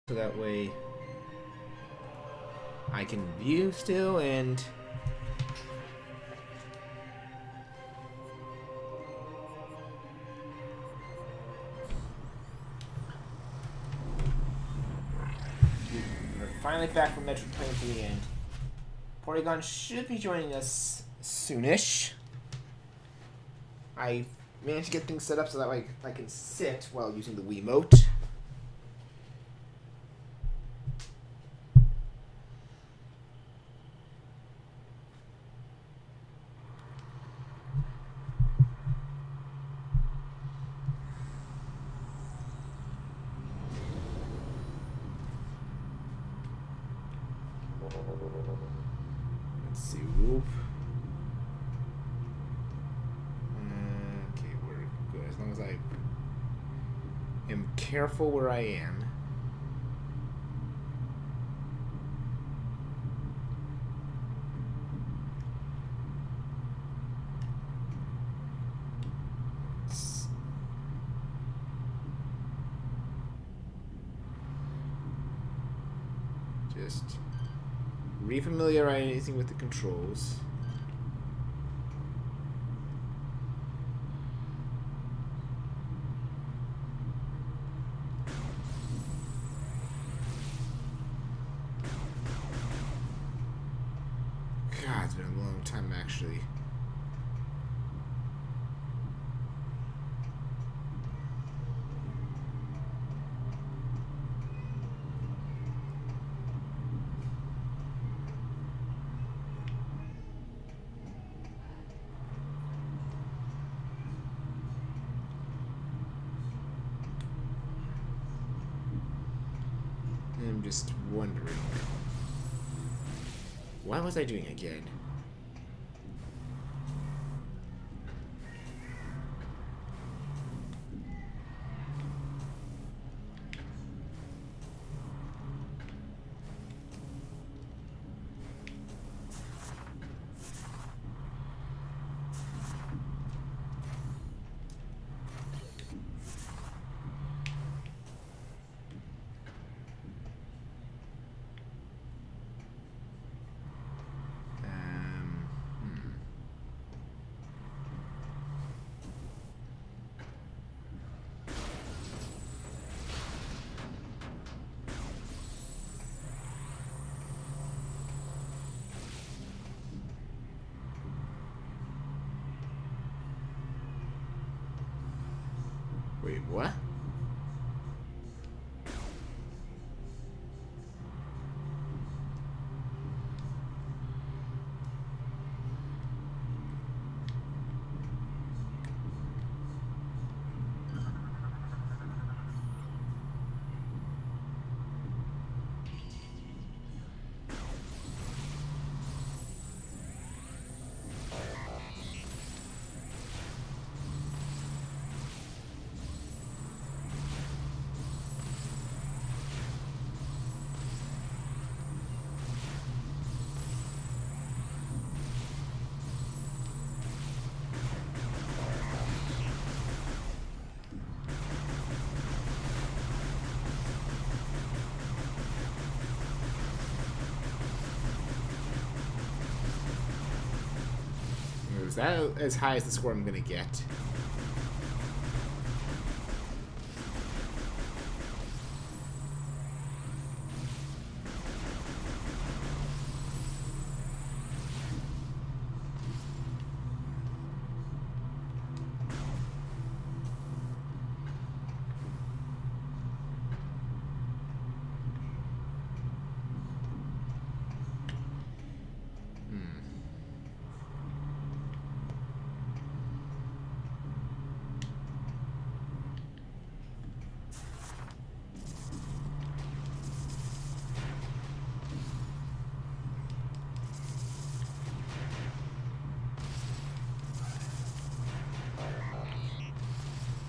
so that way I can view still and we're finally back from Metroid playing to the end. Porygon should be joining us soonish. I managed to get things set up so that way I can sit while using the Wiimote. Let's see, whoop. Okay, we're good. As long as I am careful where I am. Just refamiliarizing with the controls. God, it's been a long time actually. I'm just wondering, what was I doing again? Wait, what? Is that as high as the score I'm gonna get?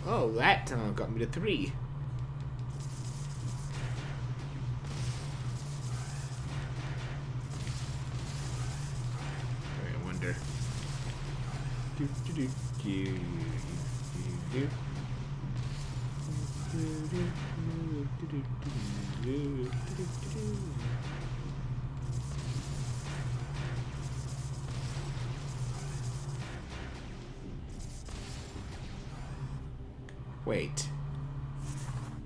Oh, that got me to 3. I wonder. Wait.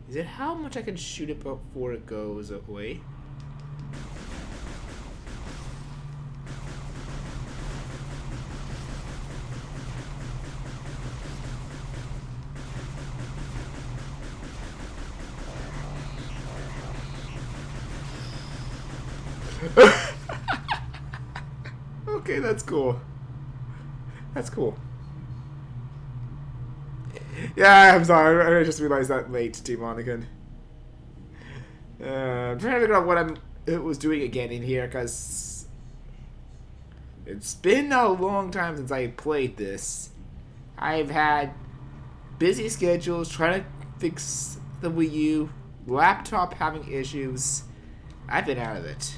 Is it how much I can shoot it before it goes away? Okay, that's cool. That's cool. Yeah, I'm sorry. I just realized that late, Demonican. I'm trying to figure out what it was doing again in here, because it's been a long time since I played this. I've had busy schedules, trying to fix the Wii U, laptop having issues. I've been out of it.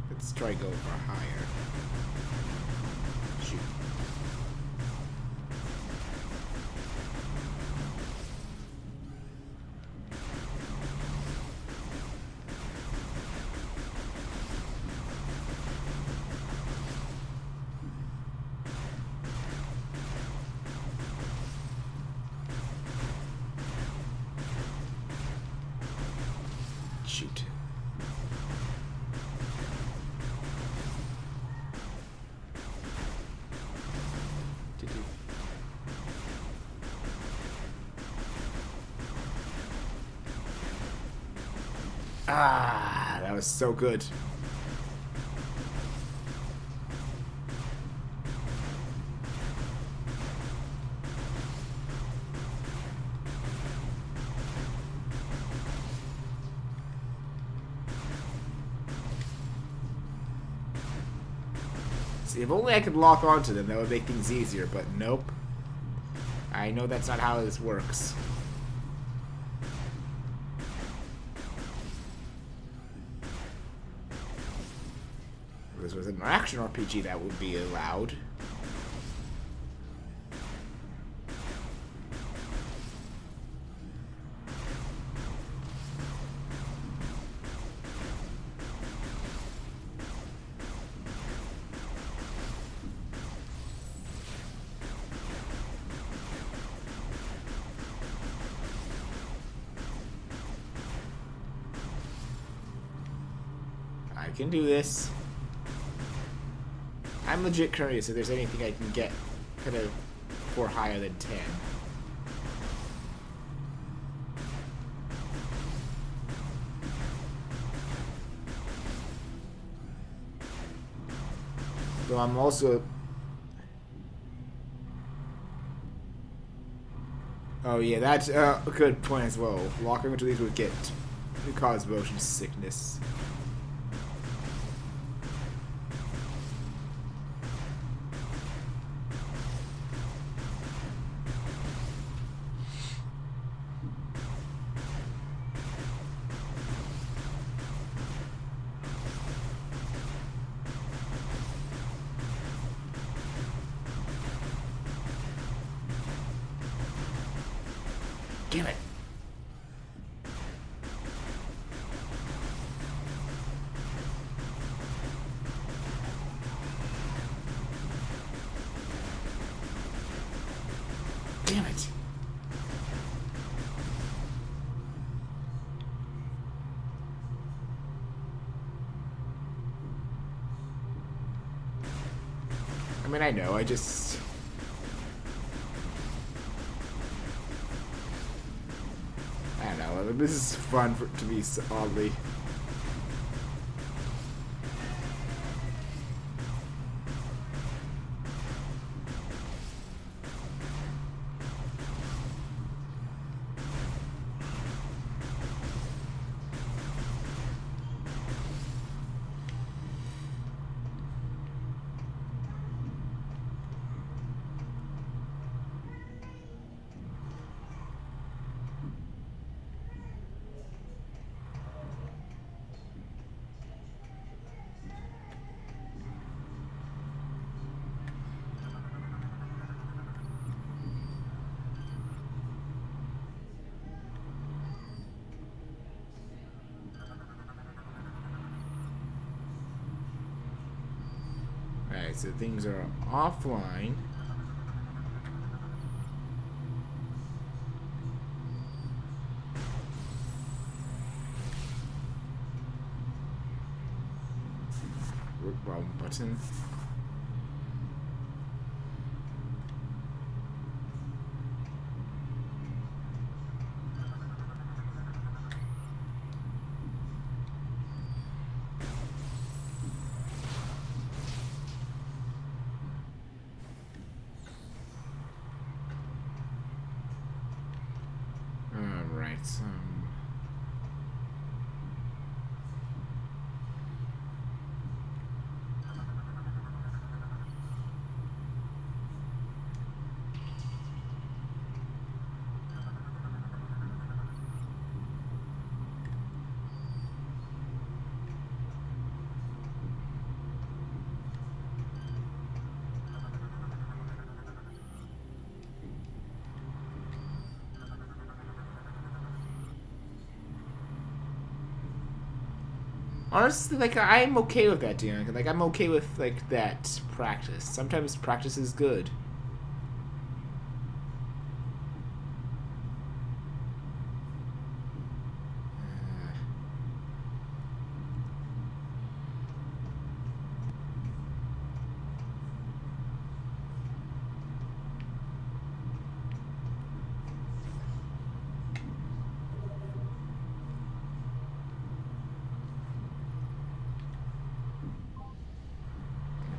Let's try go for higher. Shoot. Shoot. Ah, that was so good. See, if only I could lock onto them, that would make things easier, but nope. I know that's not how this works. If this was an action RPG, that would be allowed. I can do this. I'm legit curious if there's anything I can get kind of for higher than 10. Though I'm also... Oh yeah, that's a good point as well. Locking into these would cause motion sickness. Damn it. Damn it. I mean, I know, I just... I don't know, this is fun to be oddly. Alright, so things are offline. Wrong button. Alright, honestly, like, I'm okay with that, Dion. Like, I'm okay with, like, that practice. Sometimes practice is good.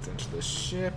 Let's enter the ship.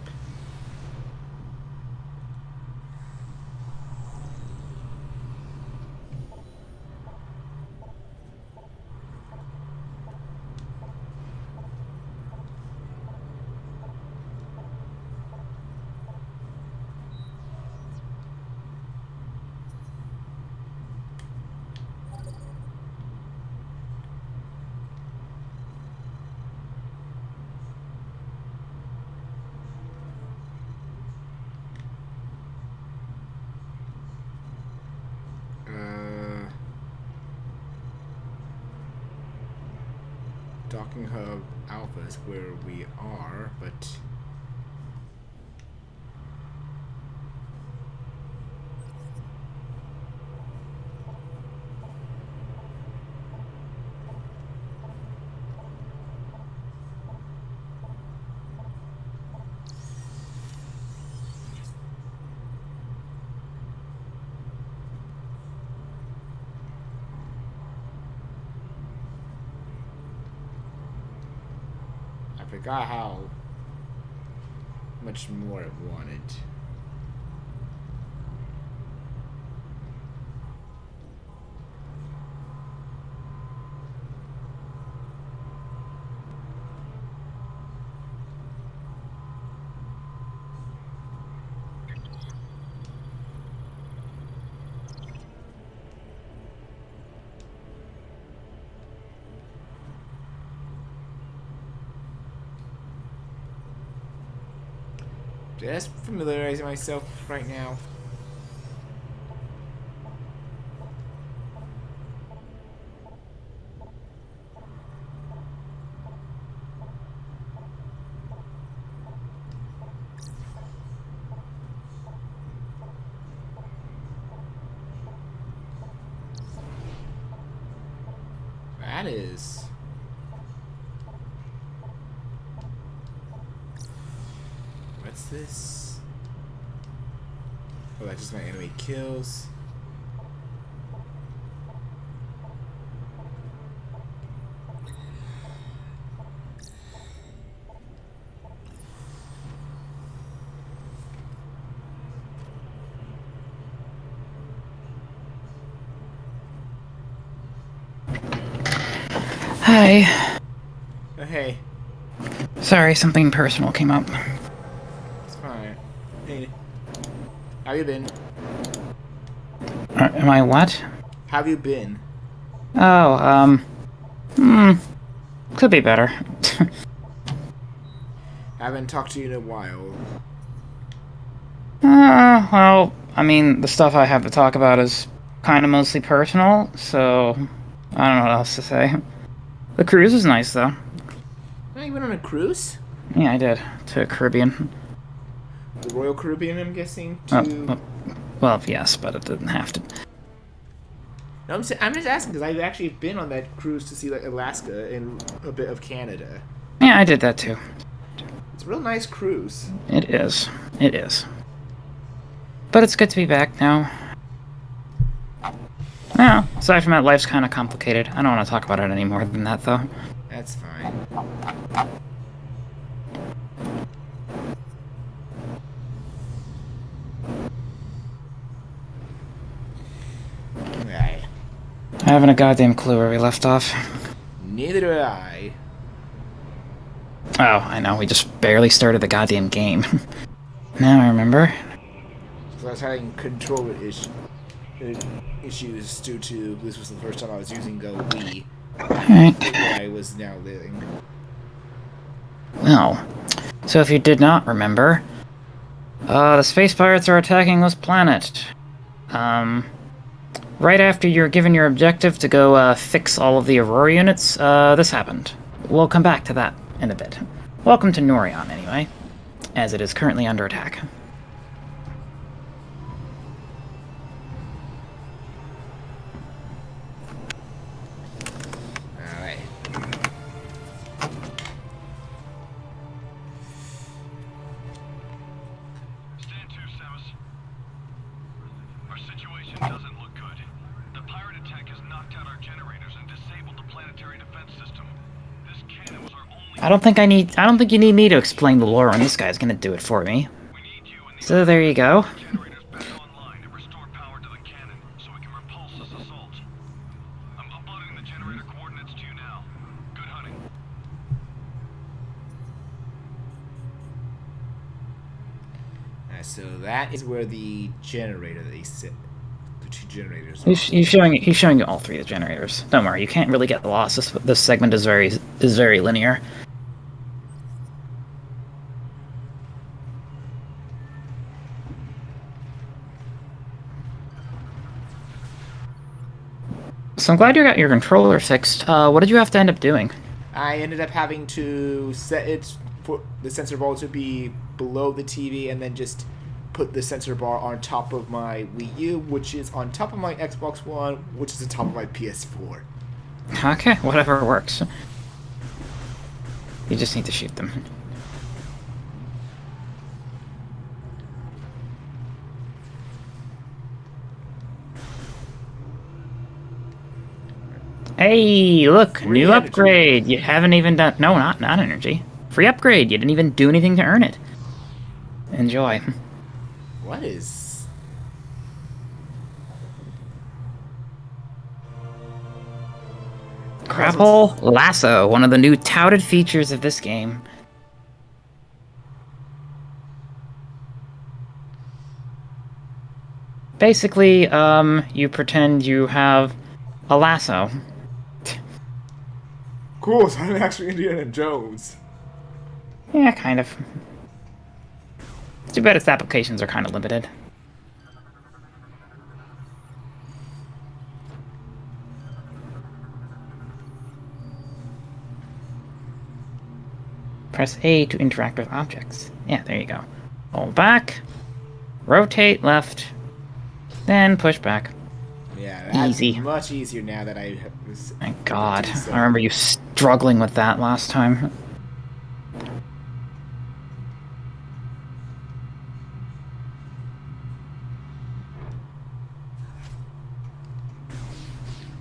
Docking Hub Alpha is where we are, but... I forgot how much more it wanted. Just familiarizing myself right now. That is... What's this? Oh, that's just my enemy kills. Hi. Oh, hey. Sorry, something personal came up. It's fine. Hey. How you been? Am I what? How have you been? Oh, could be better. Haven't talked to you in a while. Well, I mean, the stuff I have to talk about is kind of mostly personal, so I don't know what else to say. The cruise is nice, though. Oh, you went on a cruise? Yeah, I did. To Caribbean. The Royal Caribbean, I'm guessing. Well, yes, but it didn't have to. No, I'm just asking because I've actually been on that cruise to see like Alaska and a bit of Canada. Yeah, I did that too. It's a real nice cruise. It is. It is. But it's good to be back now. Yeah, aside from that, life's kind of complicated. I don't want to talk about it any more than that, though. That's fine. Alright. I haven't a goddamn clue where we left off. Neither do I. Oh, I know. We just barely started the goddamn game. Now I remember. So I was having controller issues due to this was the first time I was using the Wii. Alright. I was now living. Well, so if you did not remember, the space pirates are attacking this planet. Right after you're given your objective to go fix all of the Aurora units, this happened. We'll come back to that in a bit. Welcome to Norion, anyway, as it is currently under attack. Alright. Stand to, Samus. Our situation doesn't look good. The pirate attack has knocked out our generators and disabled the planetary defense system. This cannon was our only... I don't think you need me to explain the lore, and this guy's gonna do it for me. We need you and the So there you go. generators back online and restore power to the cannon so we can repulse this assault. I'm uploading the generator coordinates to you now. Good hunting. Alright, so that is where the generator they sit. The two generators. He's showing you all three of the generators. Don't worry, you can't really get lost. This segment is very linear. So I'm glad you got your controller fixed. What did you have to end up doing? I ended up having to set it for the sensor ball to be below the TV and then just put the sensor bar on top of my Wii U, which is on top of my Xbox One, which is on top of my PS4. Okay, whatever works. You just need to shoot them. Hey, look, Free new energy. upgrade. You haven't even done... No, not energy. Free upgrade. You didn't even do anything to earn it. Enjoy. What is... Grapple Lasso, one of the new touted features of this game. Basically, you pretend you have a lasso. Cool, so I'm actually Indiana Jones. Yeah, kind of. It's too bad its applications are kind of limited. Press A to interact with objects. Yeah, there you go. Hold back. Rotate left. Then push back. Yeah, that's Easy. much easier now that I was... Thank God. I remember you struggling with that last time.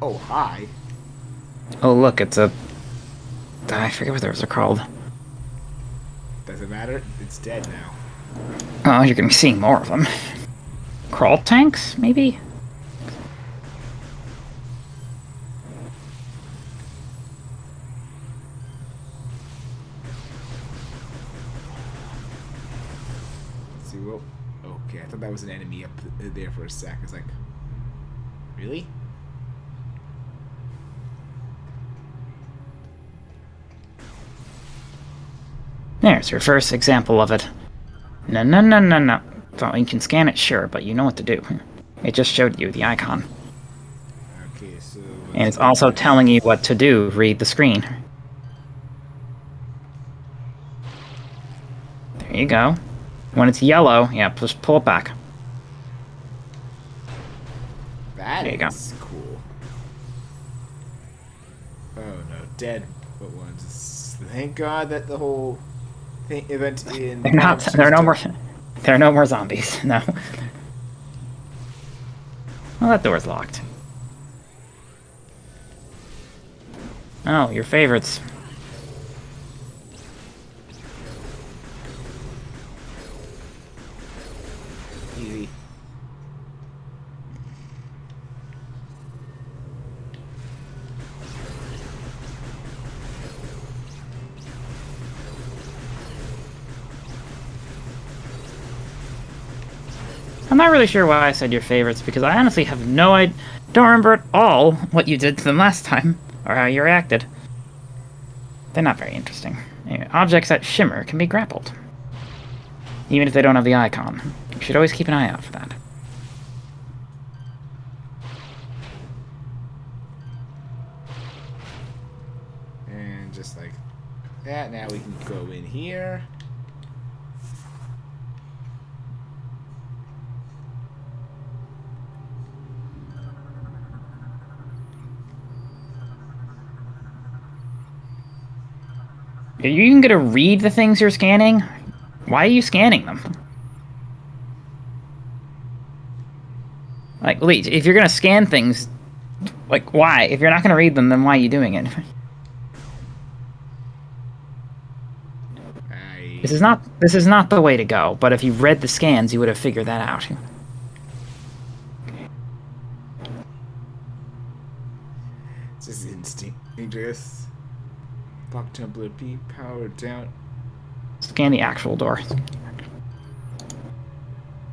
Oh, hi. Oh, look, it's a... I forget what those are called. Doesn't matter, it's dead now. Oh, you're gonna be seeing more of them. Crawl tanks, maybe? Let's see, well... Okay, I thought that was an enemy up there for a sec. I was like... Really? There's your first example of it. No. So you can scan it, sure, but you know what to do. It just showed you the icon. Okay, so... And it's also telling you what to do. Read the screen. you go. When it's yellow, yeah, just pull it back. That There you go. is cool. Oh no, dead ones. Thank God that the whole event in They're not. Prime There are no more. Tuesday- There are no more zombies. No. Well, that door's locked. Oh, your favorites. Easy. I'm not really sure why I said your favorites, because I honestly have no idea. Don't remember at all what you did to them last time, or how you reacted. They're not very interesting. Anyway, objects that shimmer can be grappled, even if they don't have the icon. You should always keep an eye out for that. And just like that, now we can go in here. Are you even gonna read the things you're scanning? Why are you scanning them? Like, wait, if you're gonna scan things, like, why? If you're not gonna read them, then why are you doing it? This is not the way to go, but if you read the scans, you would have figured that out. It's just instinct. Dangerous. Block template B, power down. Scan the actual door.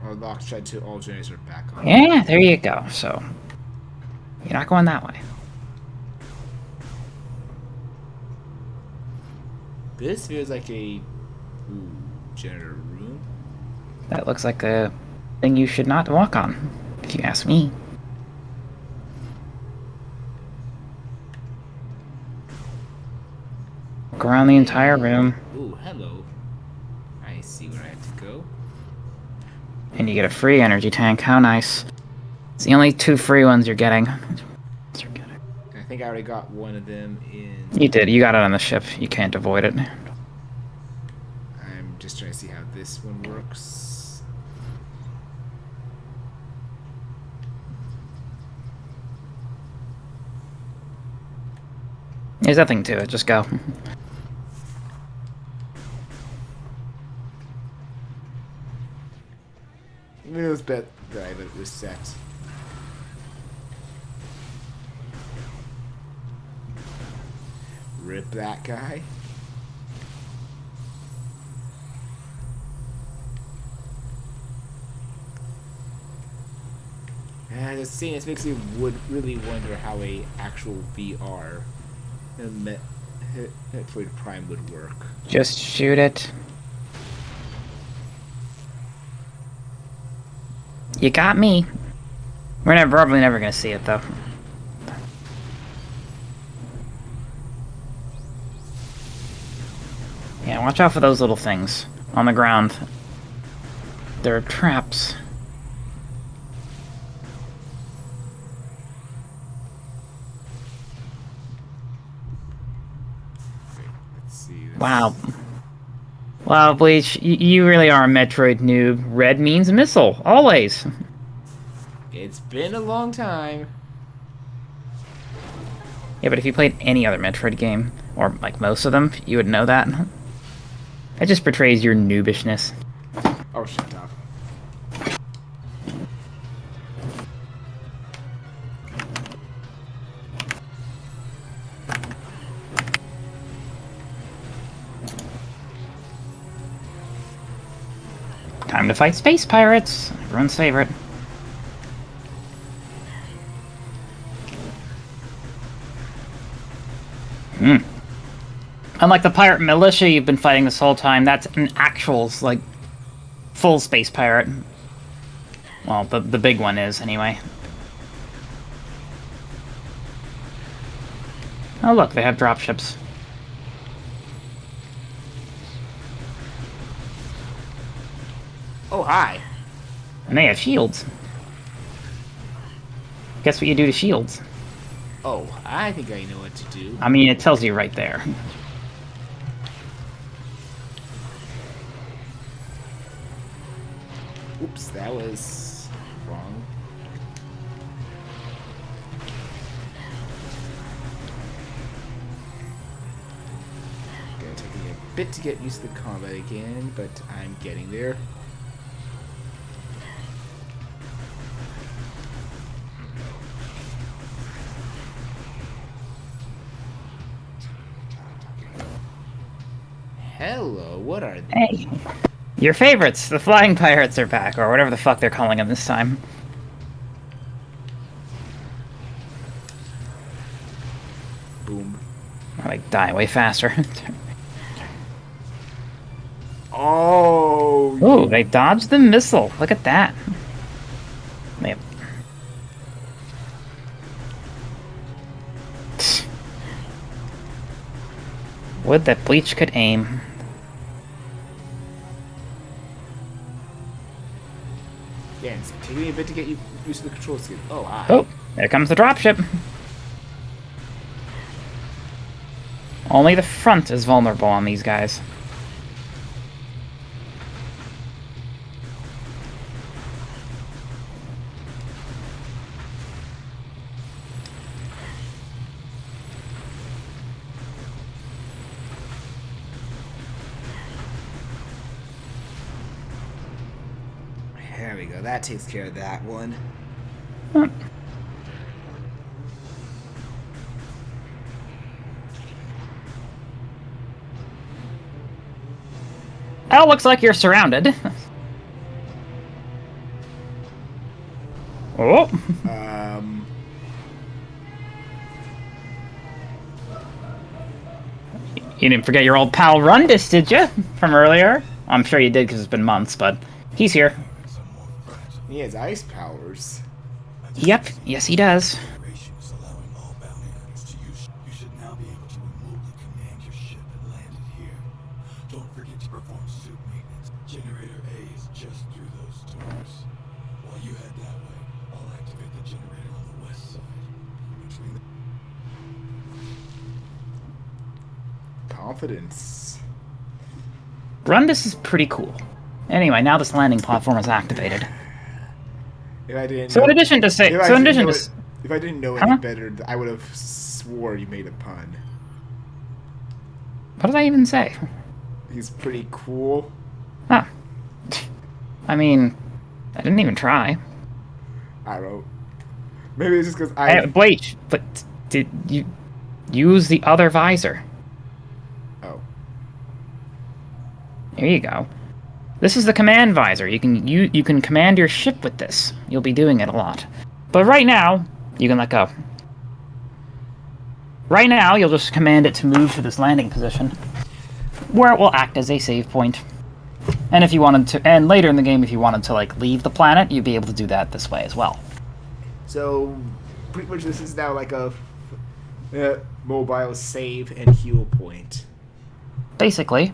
Or lock shut to all generators are back on. Yeah, there you go. So, you're not going that way. This feels like a janitor room. That looks like a thing you should not walk on, if you ask me. Look around the entire room, Ooh, hello. I see where I have to go. and you get a free energy tank. How nice. It's the only 2 free ones you're getting. I think I already got one of them in. You did. You got it on the ship. You can't avoid it. I'm just trying to see how this one works. There's nothing to it. Just go. It was bet that I let it reset. Rip that guy. And just seeing this makes me really wonder how a actual VR Metroid Prime would work. Just shoot it. You got me. We're probably never gonna see it though. Yeah, watch out for those little things on the ground. They're traps. Okay, let's see. Wow. Wow, Bleach, you really are a Metroid noob. Red means missile, always. It's been a long time. Yeah, but if you played any other Metroid game, or like most of them, you would know that. That just portrays your noobishness. Oh, shut up. Time to fight space pirates, everyone's favorite. Unlike the pirate militia you've been fighting this whole time, that's an actual, like, full space pirate. Well, the big one is, anyway. Oh look, they have dropships. hi. And they have shields. Guess what you do to shields? Oh, I think I know what to do. I mean, it tells you right there. Oops, that was wrong. Gonna take me a bit to get used to the combat again, but I'm getting there. Hello, what are they? Hey, your favorites, the flying pirates, are back, or whatever the fuck they're calling them this time. Boom. Or, like, die way faster. Oh! Ooh, they dodged the missile. Look at that. They have... Would that Bleach could aim. Yeah, it's taking me a bit to get used to the control scheme. Oh, hi. Oh, there comes the dropship. Only the front is vulnerable on these guys. There we go. That takes care of that one. Huh. Oh, looks like you're surrounded. Oh. You didn't forget your old pal Rundus, did you? From earlier? I'm sure you did because it's been months, but he's here. He has ice powers. Yep, yes he does. Allowing all bounty hunters to use. You should now be able to remotely command your ship that landed here. Don't forget to perform suit maintenance. Generator A is just through those doors. While you head that way, I'll activate the generator on the west side. Between the Confidence. Rundus is pretty cool. Anyway, now this landing platform is activated. If I didn't So know, in addition to say, if I so in didn't addition know to, it- if I didn't know Huh? any better, I would have swore you made a pun. what did I even say? He's pretty cool. Huh. I mean, I didn't even try. I don't know. Maybe it's just because I. Wait, but did you use the other visor? Oh. There you go. This is the command visor. You can command your ship with this. You'll be doing it a lot. But right now, you can let go. Right now, you'll just command it to move to this landing position, where it will act as a save point. And if you wanted to, and later in the game, if you wanted to like leave the planet, you'd be able to do that this way as well. So, pretty much this is now like a mobile save and heal point. Basically,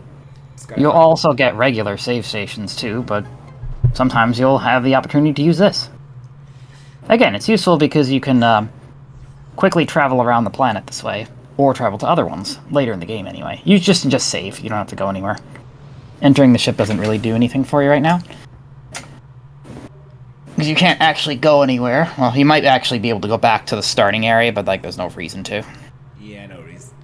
It's kinda you'll fun. also get regular save stations too, but sometimes you'll have the opportunity to use this. Again, it's useful because you can quickly travel around the planet this way, or travel to other ones, later in the game anyway. You just save, you don't have to go anywhere. Entering the ship doesn't really do anything for you right now. Because you can't actually go anywhere. Well, you might actually be able to go back to the starting area, but like there's no reason to. Yeah, no reason.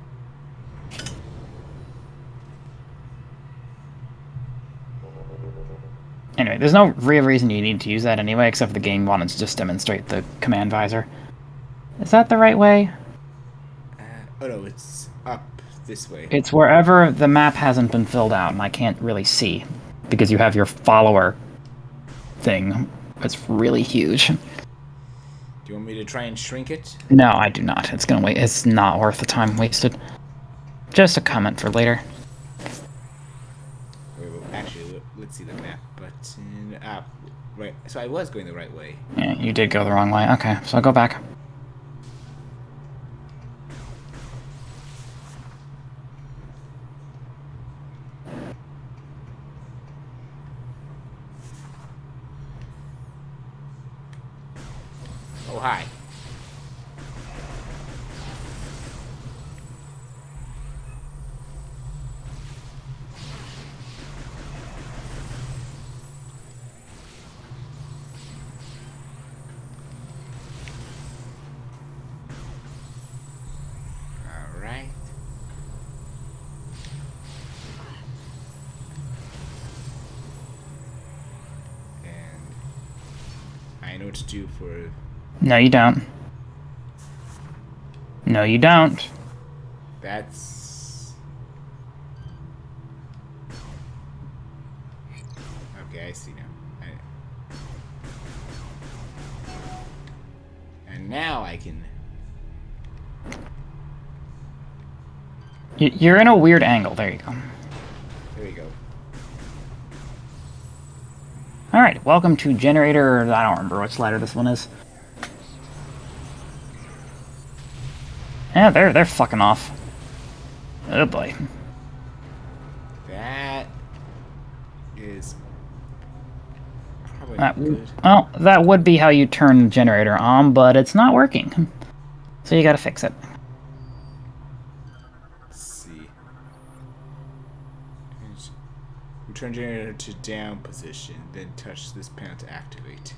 Anyway, there's no real reason you need to use that anyway, except for the game wanted to just demonstrate the command visor. Is that the right way? Oh no, it's up this way. It's wherever the map hasn't been filled out, and I can't really see. Because you have your follower thing. It's really huge. Do you want me to try and shrink it? No, I do not. It's gonna wait. It's not worth the time wasted. Just a comment for later. Wait, actually, let's see the map button. Right. So I was going the right way. Yeah, you did go the wrong way. Okay, so I'll go back. hi. Alright. And I know what to do for... No, you don't. No, you don't. That's... Okay, I see now. And now I can... You're in a weird angle. There you go. There we go. Alright, welcome to generator... I don't remember which ladder this one is. Yeah, they're fucking off. Oh boy. That is probably That, not good. well, that would be how you turn the generator on, but it's not working. So you gotta fix it. Let's see. Return generator to down position, then touch this panel to activate.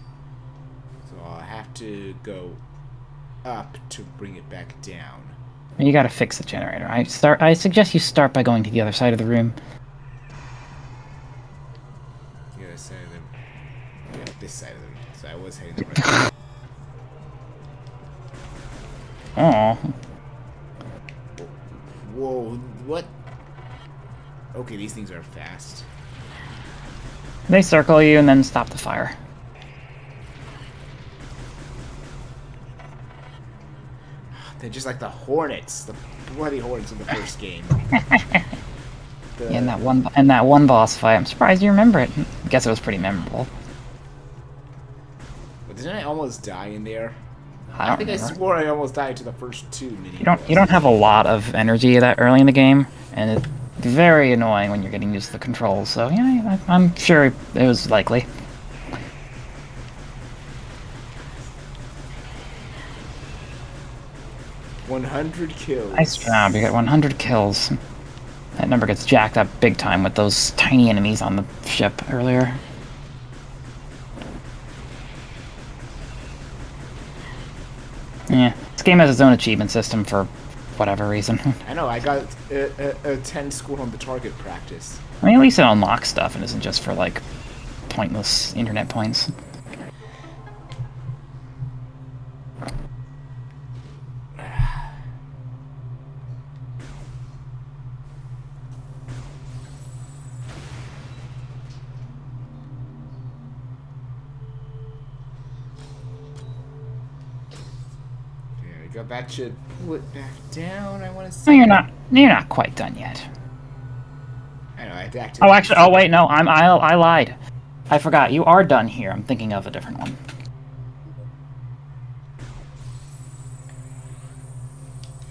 So I'll have to go up to bring it back down. You gotta fix the generator. I suggest you start by going to the other side of the room. The other side of the... Yeah, this side of the room. So I was heading the right way. Oh. Whoa, what? Okay, these things are fast. They circle you and then stop the fire. They're just like the Hornets, the bloody Hornets in the first game. Yeah, and that one boss fight. I'm surprised you remember it. I guess it was pretty memorable. But didn't I almost die in there? I don't think I remember. swore I almost died to the first two mini. You don't have a lot of energy that early in the game, and it's very annoying when you're getting used to the controls. So yeah, I'm sure it was likely. $100 kills. Nice job, you got 100 kills. That number gets jacked up big time with those tiny enemies on the ship earlier. Yeah, this game has its own achievement system for whatever reason. I know, I got a 10 score on the target practice. I mean, at least it unlocks stuff and isn't just for, like, pointless internet points. There we go, that should pull it back down, I want to No, say. you're not quite done yet. I know, I have to activate. Oh, actually, oh wait, no, I lied. I forgot, you are done here. I'm thinking of a different one.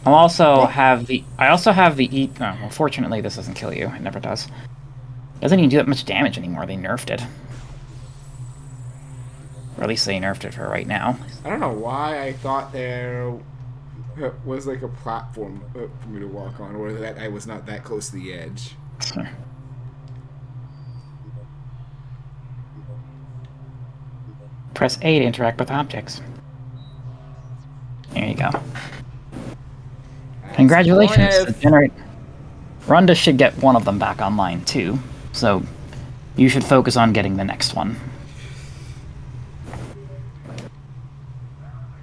I also have the E. Oh, well, fortunately, this doesn't kill you. It never does. Doesn't even do that much damage anymore. They nerfed it. Or at least they nerfed it for right now. I don't know why I thought there was like a platform for me to walk on, or that I was not that close to the edge. Press A to interact with objects. There you go. Congratulations. The generate Rhonda should get one of them back online too, so you should focus on getting the next one.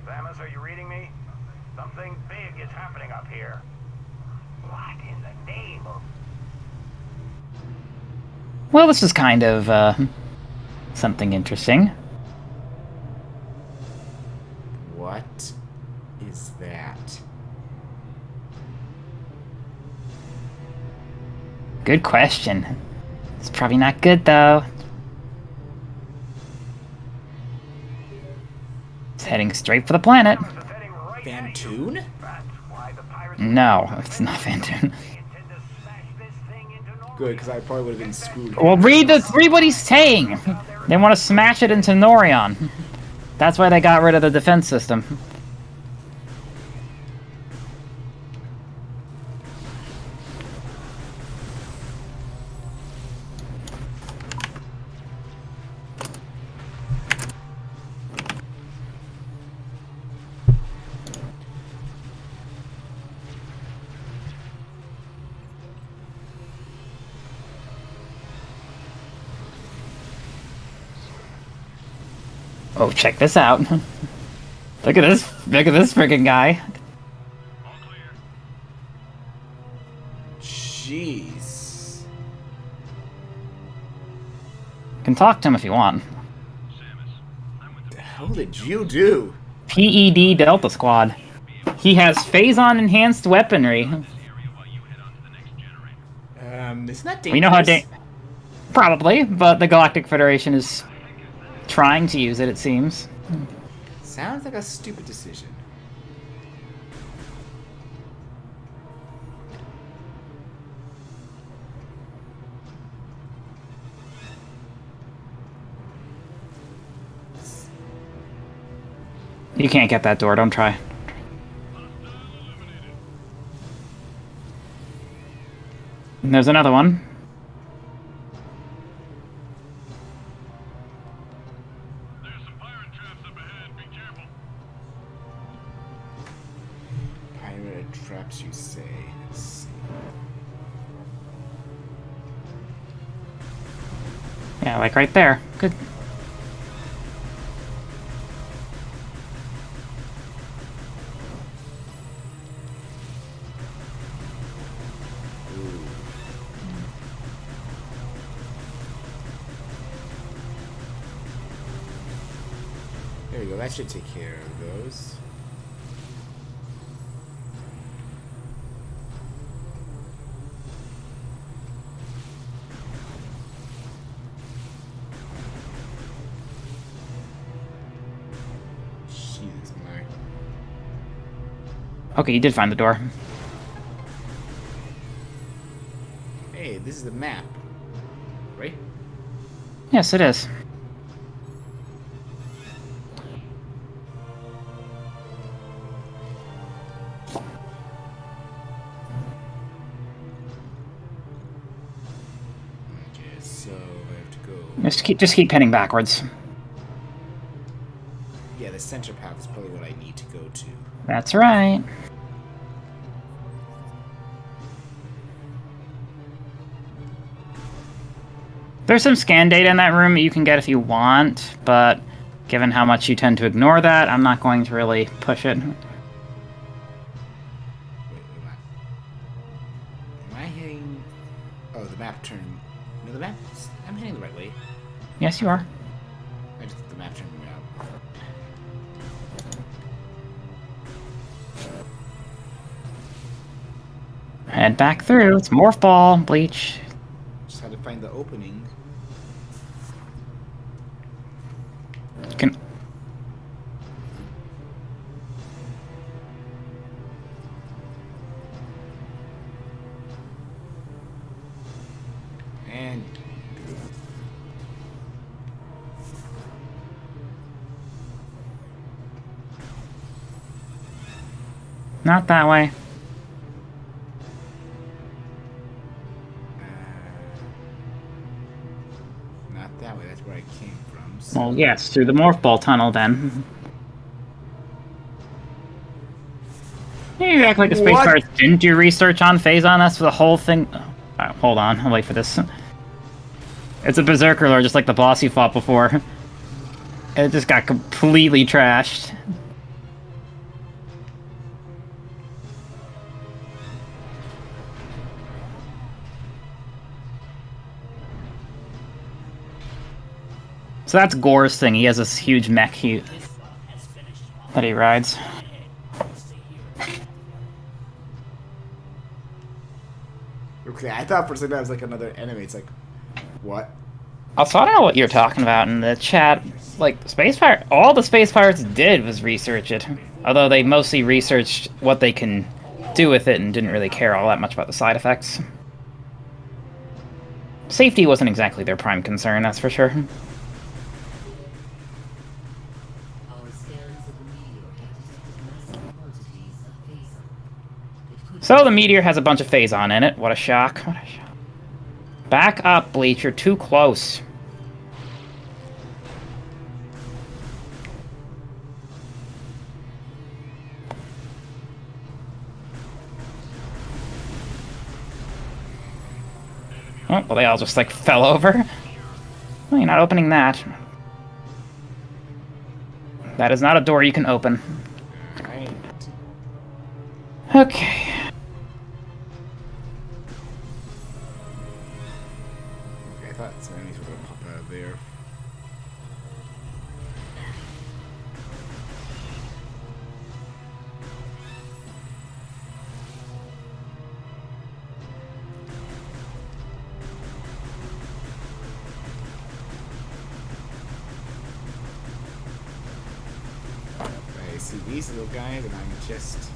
Samus, are you reading me? Something big is happening up here. What in the name of... Well, this is kind of something interesting. What is that? Good question. It's probably not good though. It's heading straight for the planet. Samus is heading right at you. Fantoon? That's why the pirates... No, it's not Fantoon. They intend to smash this thing into Normandy. Good, because I probably would have been screwed. Well, read what he's saying. They want to smash it into Norion. That's why they got rid of the defense system. Oh, check this out. Look at this freaking guy. All clear. Jeez. Can talk to him if you want. Samus, I'm with What the the hell did you do? PED Delta Squad. He has phase-on enhanced weaponry. area while you head on to the next generator. Isn't that dangerous? We know how probably, but the Galactic Federation is trying to use it, it seems. Sounds like a stupid decision. You can't get that door, don't try. And there's another one. There's some pirate traps up ahead. Be careful. Pirate traps, you say? Let's see. Yeah, like right there. Good. There you go. That should take care of those. Jesus, my. Okay, you did find the door. Hey, this is the map, right? Yes, it is. Okay, so I have to go. Just keep heading backwards. Yeah, the center path is probably what I need to go to. That's right. There's some scan data in that room that you can get if you want, but given how much you tend to ignore that, I'm not going to really push it. Wait, am I hitting? Oh, the map turned. No, the map. I'm hitting the right way. Yes, you are. I just the map turned me out. Head back through. It's morph ball, bleach. Just had to find the opening. Can And not that way. not that way. That's where I came from. So. Well, yes, through the morph ball tunnel then. You act like the space What? pirates didn't do research on phase-on. That's the whole thing. Alright, hold on. I'll wait for this. It's a berserker lord, just like the boss you fought before. It just got completely trashed. So that's Gore's thing. He has this huge mech that he rides. Okay, I thought for a second that was like another enemy. It's like, what? Also, I don't know what you're talking about in the chat. Like, all the space pirates did was research it. Although they mostly researched what they can do with it and didn't really care all that much about the side effects. Safety wasn't exactly their prime concern, that's for sure. So the meteor has a bunch of phazon in it. What a shock. What a shock. Back up, Bleach. You're too close. Oh, well, they all just, like, fell over. Well, you're not opening that. That is not a door you can open. Right. Okay. I thought some enemies were gonna pop out of there. I see these little guys, and I'm just.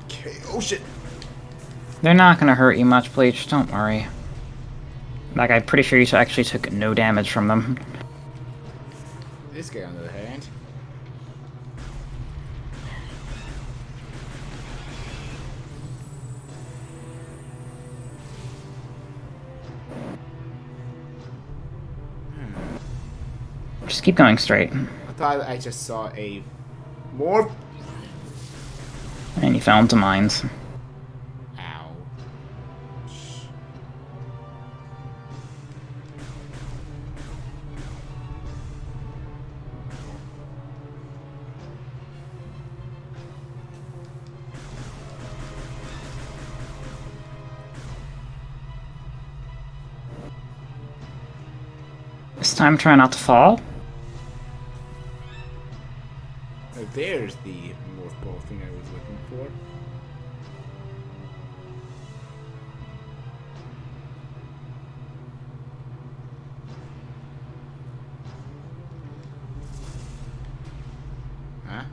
Okay. Oh shit! They're not gonna hurt you much, Bleach. Don't worry. Like, I'm pretty sure you actually took no damage from them. This guy, on the other hand. Just keep going straight. I thought I just saw a more. And you fell into mines. Ow. This time try not to fall. There's the mothball thing I was looking for. Huh?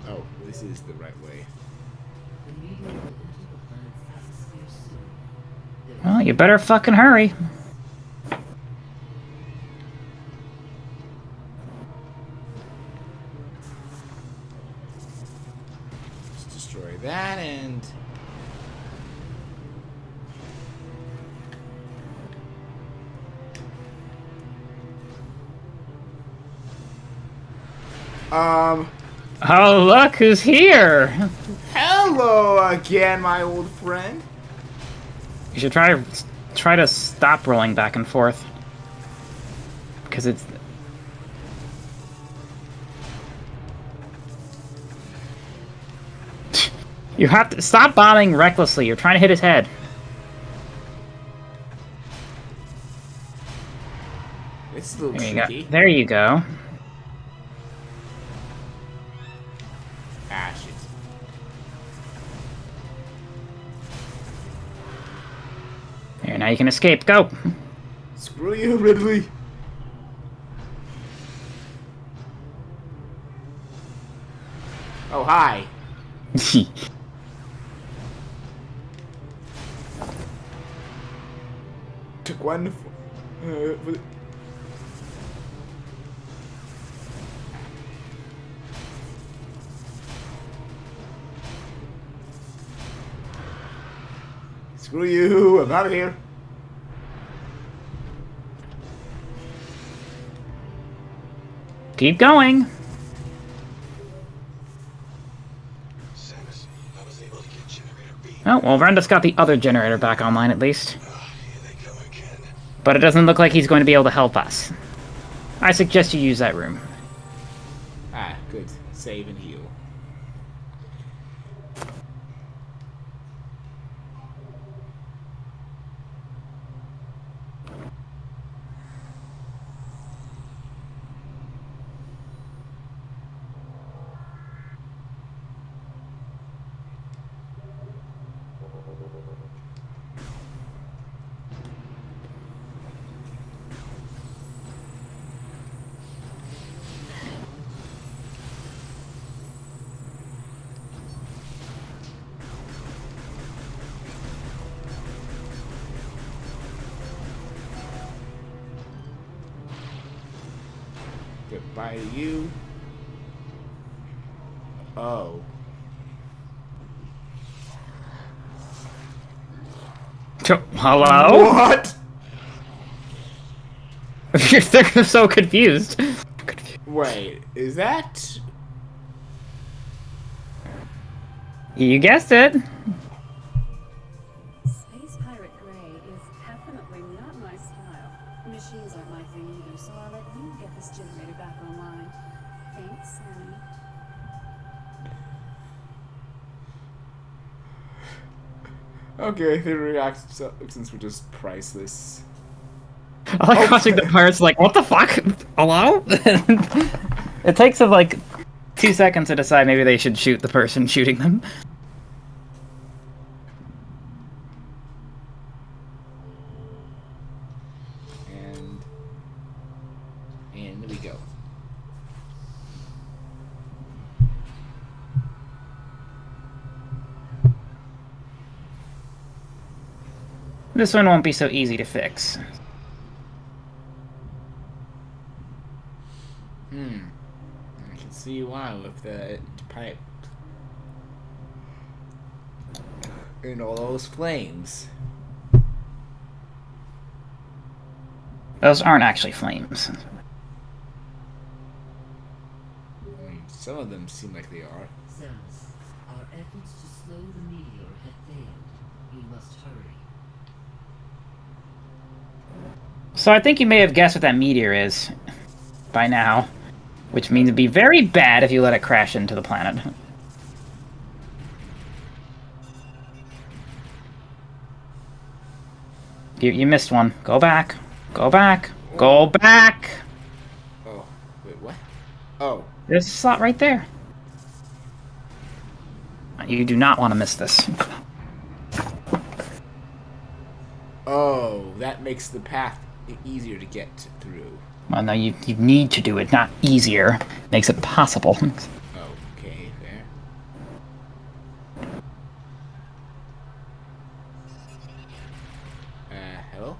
Oh, this is the right way. Well, you better fucking hurry. Let's destroy that and. Oh, look who's here! Hello again, my old friend. You should try to stop rolling back and forth. Because it's... You have to stop bombing recklessly. You're trying to hit his head. It's a little There you tricky. go. There you go. Ah, shit. There, now you can escape. Go! Screw you, Ridley. Oh, hi. Took one. Screw you, I'm out of here. Keep going. Samus, I was able to get generator B. Oh, well, Renda's got the other generator back online at least. Here they go again. But it doesn't look like he's going to be able to help us. I suggest you use that room. Ah, good. Save and heal. Goodbye to you. Oh. Hello? What? They're so confused. Wait, is that... You guessed it. Space Pirate Grey is definitely not my style. Machines aren't my thing either, so I'll let you get this generator back online. Thanks, Sammy. Okay, the reactions were just priceless. I like watching the pirates like, what the fuck? Hello? It takes them like 2 seconds to decide maybe they should shoot the person shooting them. And there we go. This one won't be so easy to fix. I can see why with the pipe and all those flames. Those aren't actually flames. I mean, some of them seem like they are. Samus, our efforts to slow the meteor have failed. You must hurry. So I think you may have guessed what that meteor is by now, which means it'd be very bad if you let it crash into the planet. You missed one. Go back. Go back. Go back! Oh, wait, what? Oh. There's a slot right there. You do not want to miss this. Oh, that makes the path easier to get through. Well, no, you need to do it, not easier. Makes it possible. Okay, fair. Hello?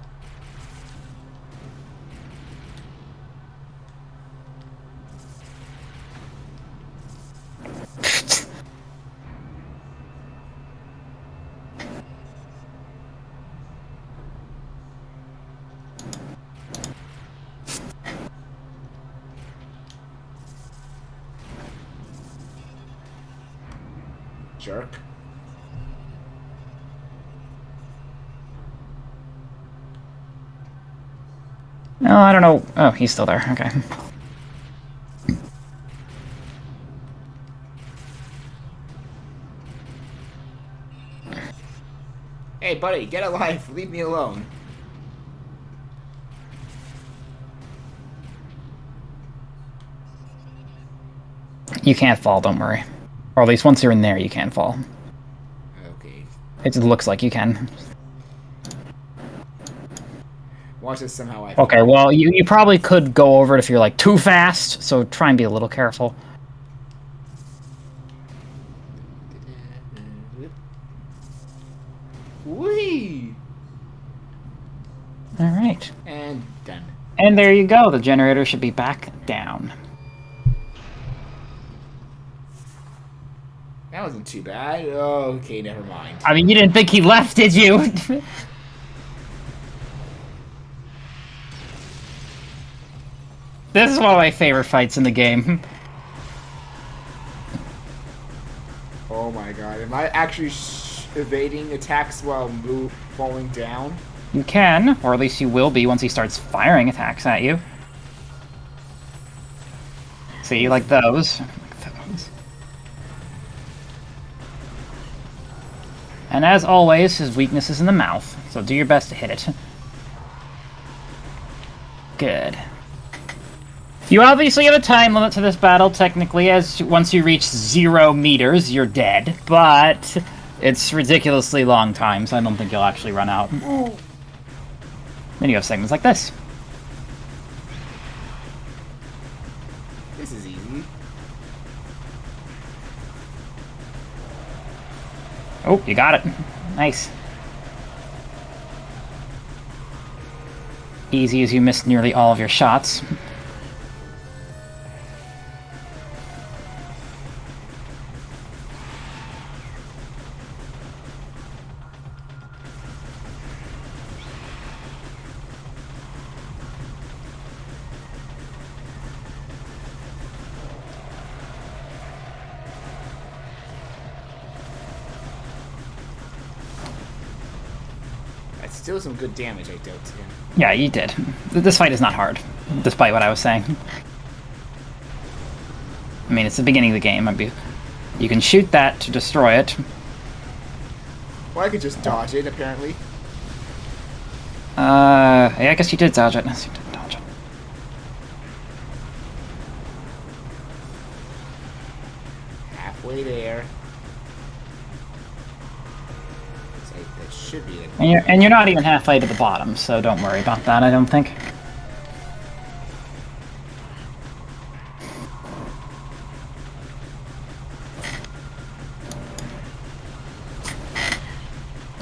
Jerk. No, I don't know. Oh, he's still there. Okay. Hey, buddy, get a life. Leave me alone. You can't fall, don't worry. Or at least once you're in there, you can fall. Okay. It looks like you can. Watch this somehow I... Okay, well, you probably could go over it if you're, like, too fast, so try and be a little careful. Whee! Alright. And done. And there you go. The generator should be back down. That wasn't too bad. Oh, okay, never mind. I mean, you didn't think he left, did you? This is one of my favorite fights in the game. Oh my god, am I actually evading attacks while falling down? You can, or at least you will be once he starts firing attacks at you. See, like those. And as always, his weakness is in the mouth, so do your best to hit it. Good. You obviously have a time limit to this battle, technically, as once you reach 0 meters, you're dead, but it's ridiculously long time, so I don't think you'll actually run out. Then you have segments like this. This is easy. Oh, you got it. Nice. Easy as you missed nearly all of your shots. Still some good damage I dealt to him. Yeah, you did. This fight is not hard, despite what I was saying. I mean, it's the beginning of the game. You can shoot that to destroy it. Well, I could just dodge it, apparently. Yeah, I guess you did dodge it. Yes, you did dodge it. Halfway there. That should be it. And you're not even halfway to the bottom, so don't worry about that, I don't think.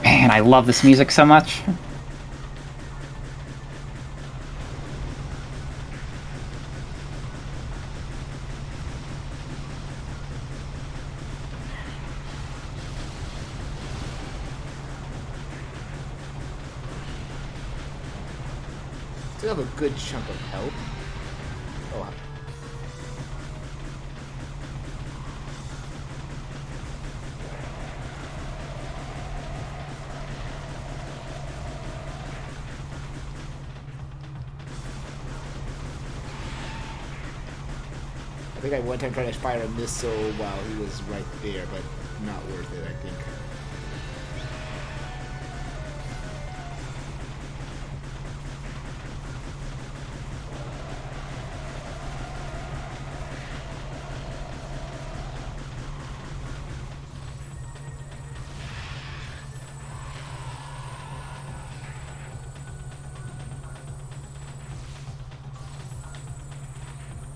Man, I love this music so much. Still have a good chunk of health. Oh. I think I one time tried to fire a missile while he was right there, but not worth it, I think.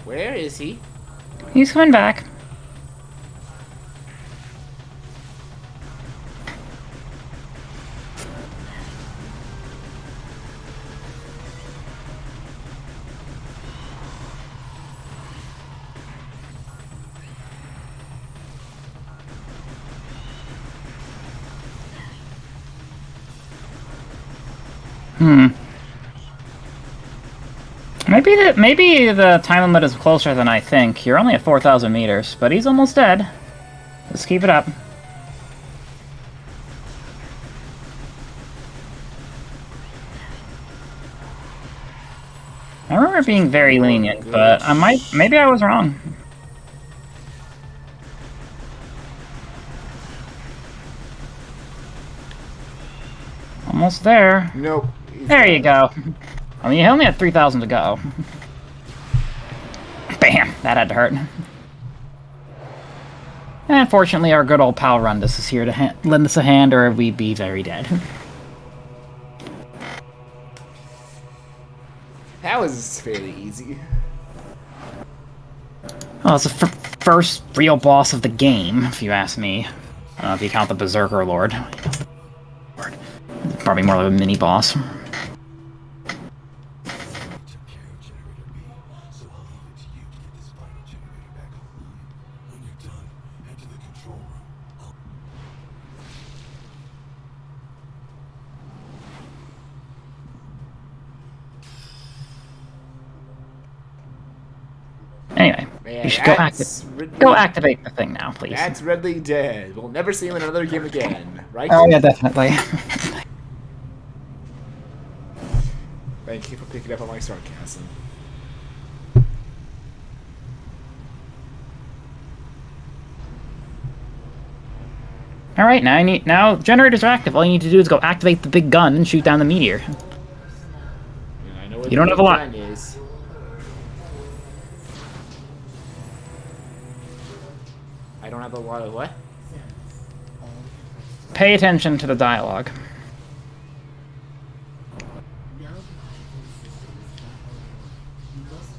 Where is he? He's coming back. Maybe the time limit is closer than I think. You're only at 4,000 meters, but he's almost dead. Let's keep it up. I remember being very lenient, but maybe I was wrong. Almost there. Nope. There you go. I mean, you only had 3,000 to go. Bam! That had to hurt. And fortunately, our good old pal Rundus is here to lend us a hand, or we'd be very dead. That was fairly easy. Well, it's the first real boss of the game, if you ask me. If you count the Berserker Lord. Probably more of a mini-boss. Anyway, Man, you should go activate the thing now, please. That's Ridley dead. We'll never see him in another game again, right? Oh yeah, definitely. Thank you for picking up on my sarcasm. All right, now generators are active. All you need to do is go activate the big gun and shoot down the meteor. Yeah, I know what You don't the have a lot. plan is. I don't have a lot of what? Pay attention to the dialogue. Now the defense system is back online. You must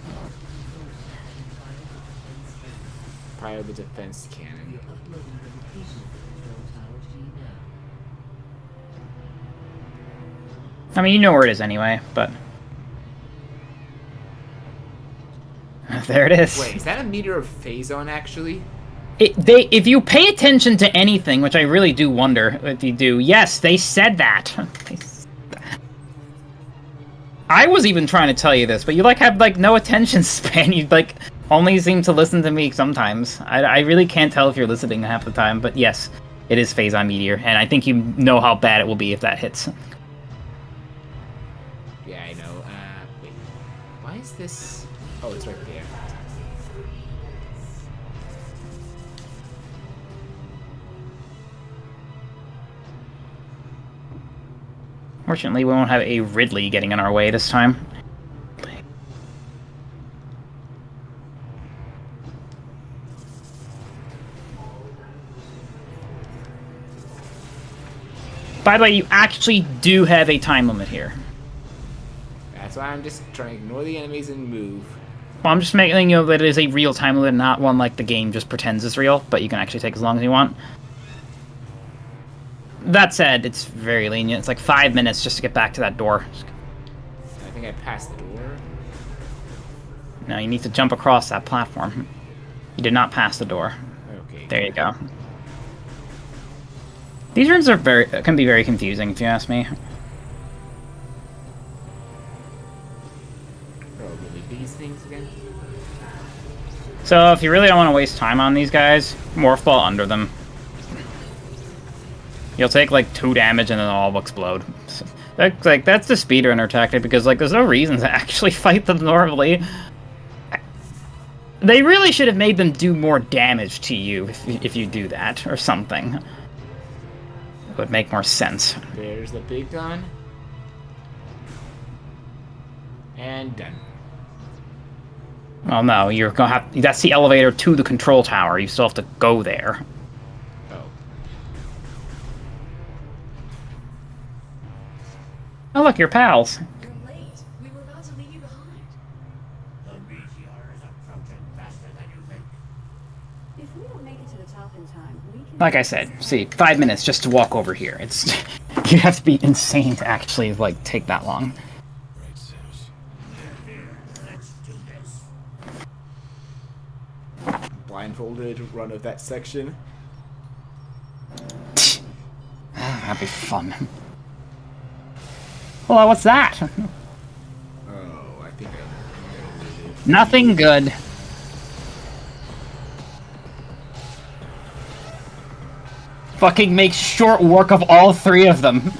fire the defense cannon. Fire the defense cannon. You're uploading the location of the control tower to you now. I mean, you know where it is anyway, but... There it is. Wait, is that a meter of Phazon, actually? If you pay attention to anything, which I really do wonder if you do, yes, they said that. I was even trying to tell you this, but you have no attention span. You only seem to listen to me sometimes. I really can't tell if you're listening half the time, but yes, it is Phazon Meteor, and I think you know how bad it will be if that hits. Why is this? Oh, it's right there. Fortunately, we won't have a Ridley getting in our way this time. By the way, you actually do have a time limit here. That's why I'm just trying to ignore the enemies and move. Well, I'm just making you know that it is a real time limit, not one like the game just pretends is real, but you can actually take as long as you want. That said, it's very lenient. It's like 5 minutes just to get back to that door. I think I passed the door. No, you need to jump across that platform. You did not pass the door. Okay. There you go. These rooms are can be very confusing, if you ask me. Probably these things again. So, if you really don't want to waste time on these guys, morph ball under them. You'll take like 2 damage and then all will explode. That's the speedrunner tactic because like there's no reason to actually fight them normally. They really should have made them do more damage to you if you do that or something. It would make more sense. There's the big gun. And done. Well, no, you're gonna have. That's the elevator to the control tower. You still have to go there. Oh. Oh, look, you're pals. You're late. We were about to leave you behind. The meteor is approaching faster than you think. If we don't make it to the top in time, we can... Like I said, see, 5 minutes just to walk over here. It's you have to be insane to actually like take that long. Right, Samus. Let's do this. Blindfolded run of that section. That'd be fun. Well, what's that? Oh, I think I know it. Nothing good. Fucking makes short work of all 3 of them.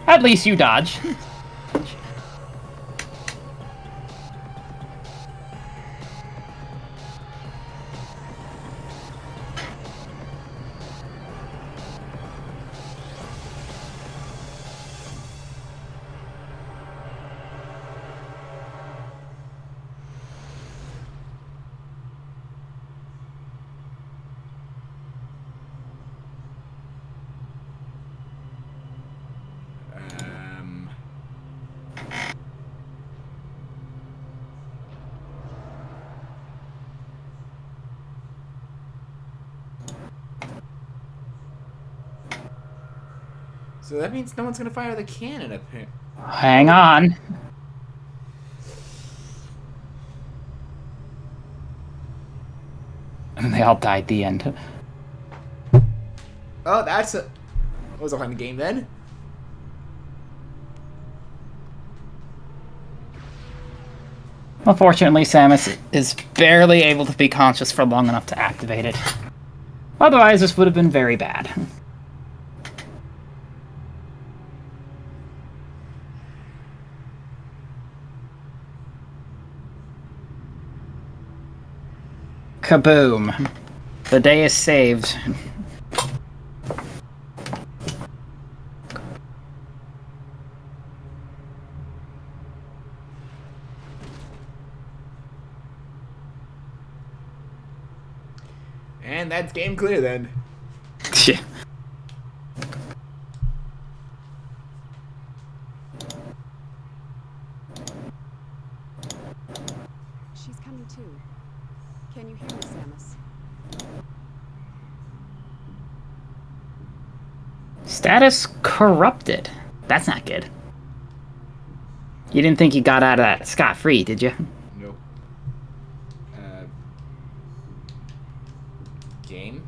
At least you dodge. So that means no one's gonna fire the cannon up here. Hang on. And they all died at the end. Oh, that's a... That was a fun game then. Unfortunately, Samus is barely able to be conscious for long enough to activate it. Otherwise, this would have been very bad. Kaboom. The day is saved. And that's game clear then. Yeah. She's coming too. Can you hear me, Samus? Status corrupted. That's not good. You didn't think you got out of that scot-free, did you? Nope. Game?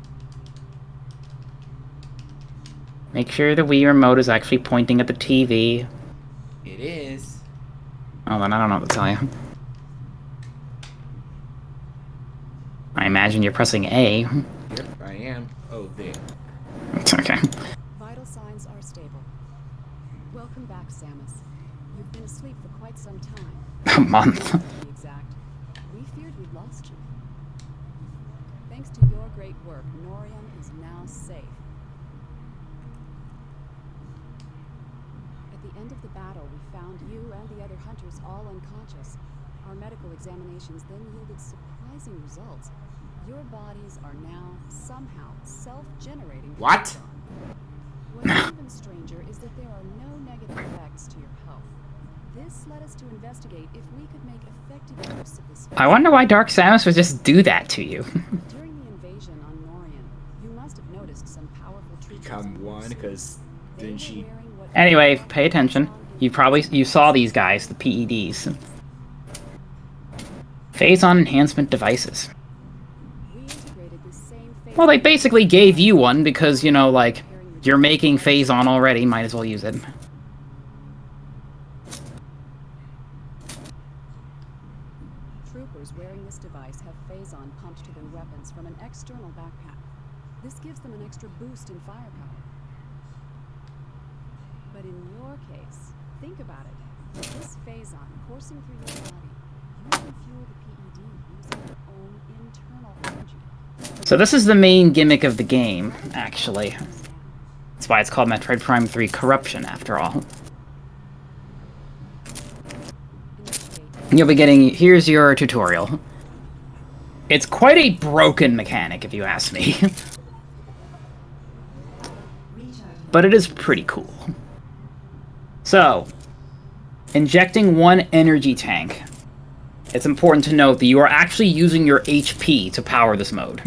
Make sure the Wii remote is actually pointing at the TV. It is. Oh, then I don't know what to tell you. I imagine you're pressing A. Yep, I am. Oh, there. It's okay. Vital signs are stable. Welcome back, Samus. You've been asleep for quite some time. A month. To be exact. We feared we'd lost you. Thanks to your great work, Norian is now safe. At the end of the battle, we found you and the other hunters all unconscious. Our medical examinations then yielded surprising results. Your bodies are now somehow self-generating. What? What's even stranger is that there are no negative effects to your health. This led us to investigate if we could make effective use of this. I wonder why Dark Samus would just do that to you. During the invasion on Norian, you must have noticed some powerful troopers. Become one, because didn't she? Anyway, pay attention. You saw these guys, the PEDs. Phase-on enhancement devices. Well, they basically gave you one because, you know, like, you're making phase-on already, might as well use it. Troopers wearing this device have phase-on pumped to their weapons from an external backpack. This gives them an extra boost in firepower. But in your case, think about it. With this phase-on coursing through your body, you can fuel the PED using your own internal energy. So this is the main gimmick of the game, actually. That's why it's called Metroid Prime 3 Corruption, after all. You'll be getting... Here's your tutorial. It's quite a broken mechanic, if you ask me. But it is pretty cool. So, injecting one energy tank. It's important to note that you are actually using your HP to power this mode.